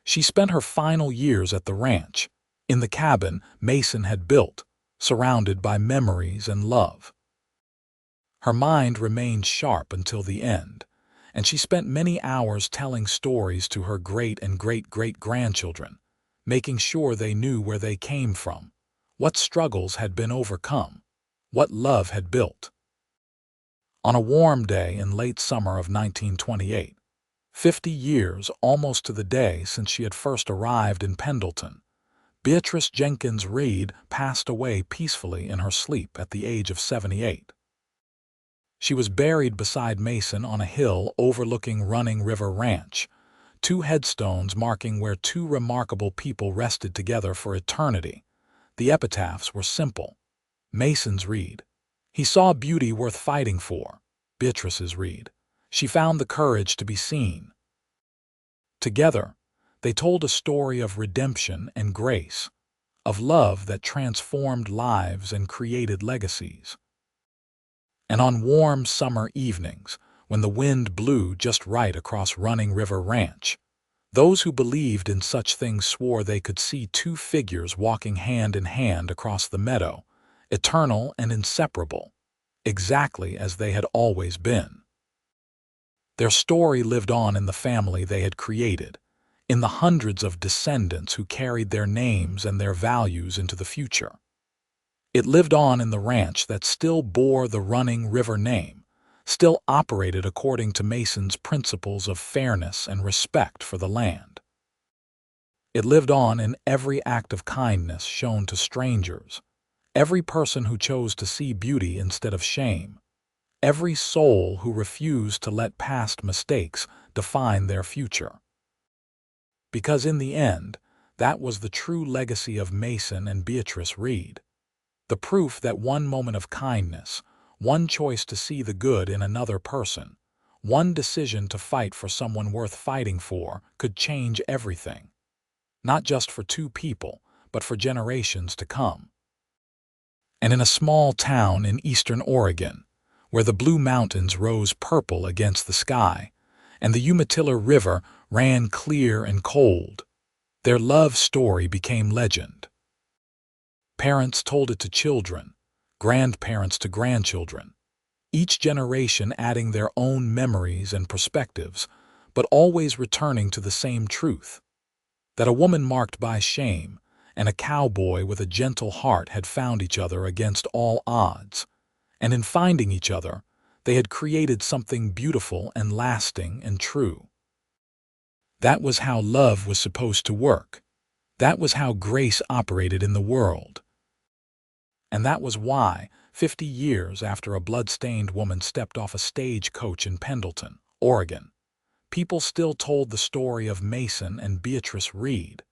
She spent her final years at the ranch, in the cabin Mason had built, surrounded by memories and love. Her mind remained sharp until the end, and she spent many hours telling stories to her great and great-great-grandchildren, making sure they knew where they came from, what struggles had been overcome, what love had built. On a warm day in late summer of 1928, 50 years almost to the day since she had first arrived in Pendleton, Beatrice Jenkins Reed passed away peacefully in her sleep at the age of 78. She was buried beside Mason on a hill overlooking Running River Ranch, 2 headstones marking where 2 remarkable people rested together for eternity. The epitaphs were simple. Mason's Reed: "He saw beauty worth fighting for." Beatrice's Reed: "She found the courage to be seen." Together, they told a story of redemption and grace, of love that transformed lives and created legacies. And on warm summer evenings, when the wind blew just right across Running River Ranch, those who believed in such things swore they could see 2 figures walking hand in hand across the meadow, eternal and inseparable, exactly as they had always been. Their story lived on in the family they had created, in the hundreds of descendants who carried their names and their values into the future. It lived on in the ranch that still bore the Running River name, still operated according to Mason's principles of fairness and respect for the land. It lived on in every act of kindness shown to strangers, every person who chose to see beauty instead of shame, every soul who refused to let past mistakes define their future. Because in the end, that was the true legacy of Mason and Beatrice Reed. The proof that one moment of kindness, one choice to see the good in another person, one decision to fight for someone worth fighting for could change everything. Not just for 2 people, but for generations to come. And in a small town in eastern Oregon, where the Blue Mountains rose purple against the sky, and the Umatilla River ran clear and cold, their love story became legend. Parents told it to children, grandparents to grandchildren, each generation adding their own memories and perspectives, but always returning to the same truth: that a woman marked by shame and a cowboy with a gentle heart had found each other against all odds, and in finding each other, they had created something beautiful and lasting and true. That was how love was supposed to work. That was how grace operated in the world. And that was why, 50 years after a blood-stained woman stepped off a stagecoach in Pendleton, Oregon, people still told the story of Mason and Beatrice Reed,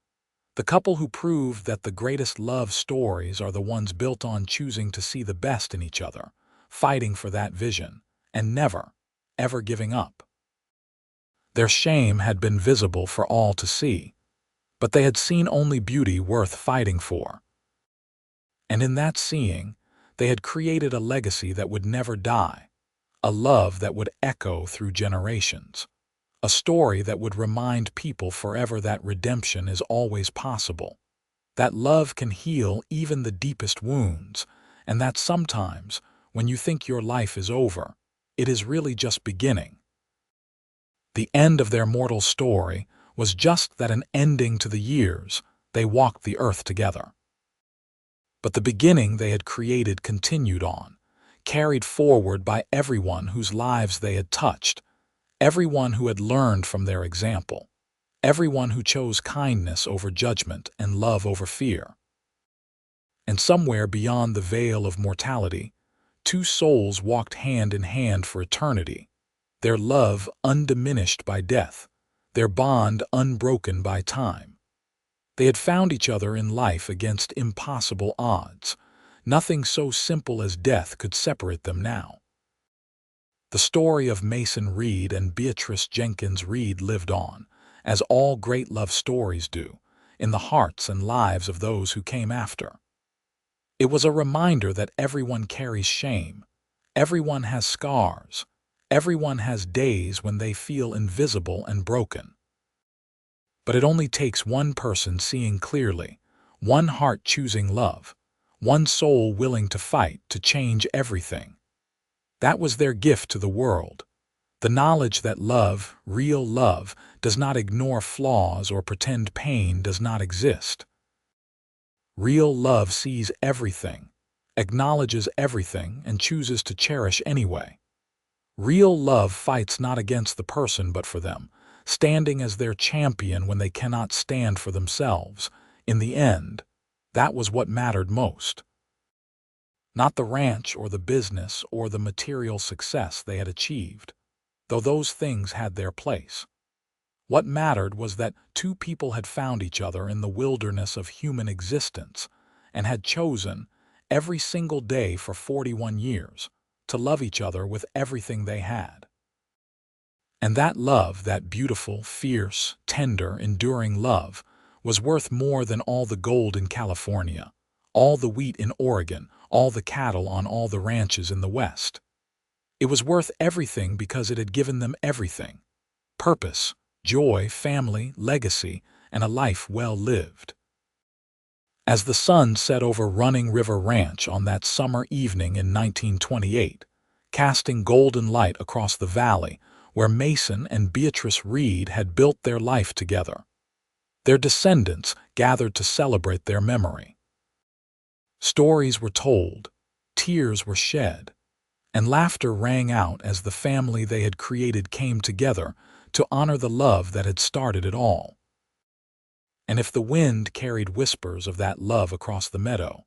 the couple who proved that the greatest love stories are the ones built on choosing to see the best in each other, fighting for that vision, and never, ever giving up. Their shame had been visible for all to see, but they had seen only beauty worth fighting for. And in that seeing, they had created a legacy that would never die, a love that would echo through generations, a story that would remind people forever that redemption is always possible, that love can heal even the deepest wounds, and that sometimes, when you think your life is over, it is really just beginning. The end of their mortal story was just that, an ending to the years they walked the earth together. But the beginning they had created continued on, carried forward by everyone whose lives they had touched, everyone who had learned from their example, everyone who chose kindness over judgment and love over fear. And somewhere beyond the veil of mortality, two souls walked hand in hand for eternity, their love undiminished by death, their bond unbroken by time. They had found each other in life against impossible odds. Nothing so simple as death could separate them now. The story of Mason Reed and Beatrice Jenkins Reed lived on, as all great love stories do, in the hearts and lives of those who came after. It was a reminder that everyone carries shame, everyone has scars, everyone has days when they feel invisible and broken. But it only takes one person seeing clearly, one heart choosing love, one soul willing to fight to change everything. That was their gift to the world, the knowledge that love, real love, does not ignore flaws or pretend pain does not exist. Real love sees everything, acknowledges everything, and chooses to cherish anyway. Real love fights not against the person but for them, standing as their champion when they cannot stand for themselves. In the end, that was what mattered most. Not the ranch or the business or the material success they had achieved, though those things had their place. What mattered was that two people had found each other in the wilderness of human existence and had chosen, every single day for 41 years, to love each other with everything they had. And that love, that beautiful, fierce, tender, enduring love, was worth more than all the gold in California, all the wheat in Oregon, all the cattle on all the ranches in the West. It was worth everything because it had given them everything: purpose, joy, family, legacy, and a life well lived. As the sun set over Running River Ranch on that summer evening in 1928, casting golden light across the valley where Mason and Beatrice Reed had built their life together, their descendants gathered to celebrate their memory. Stories were told, tears were shed, and laughter rang out as the family they had created came together to honor the love that had started it all. And if the wind carried whispers of that love across the meadow,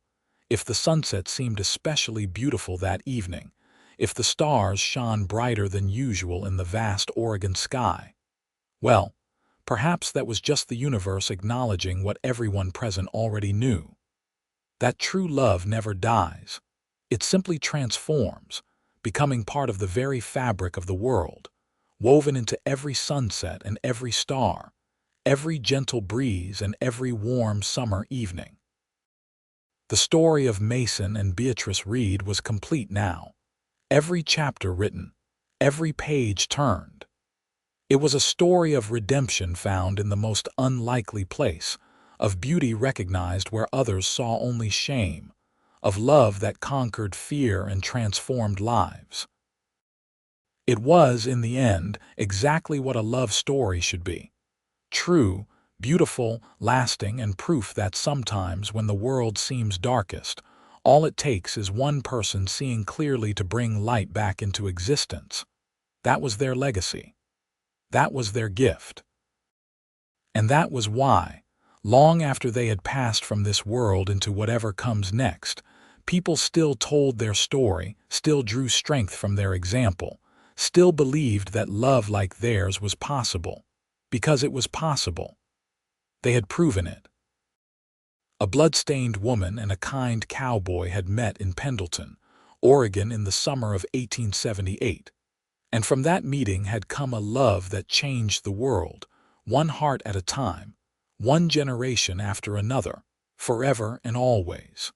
if the sunset seemed especially beautiful that evening, if the stars shone brighter than usual in the vast Oregon sky, well, perhaps that was just the universe acknowledging what everyone present already knew: that true love never dies. It simply transforms, becoming part of the very fabric of the world, woven into every sunset and every star, every gentle breeze and every warm summer evening. The story of Mason and Beatrice Reed was complete now, every chapter written, every page turned. It was a story of redemption found in the most unlikely place, of beauty recognized where others saw only shame, of love that conquered fear and transformed lives. It was, in the end, exactly what a love story should be: true, beautiful, lasting, and proof that sometimes when the world seems darkest, all it takes is one person seeing clearly to bring light back into existence. That was their legacy. That was their gift. And that was why, long after they had passed from this world into whatever comes next, people still told their story, still drew strength from their example, still believed that love like theirs was possible, because it was possible. They had proven it. A blood-stained woman and a kind cowboy had met in Pendleton, Oregon in the summer of 1878, and from that meeting had come a love that changed the world, one heart at a time, one generation after another, forever and always.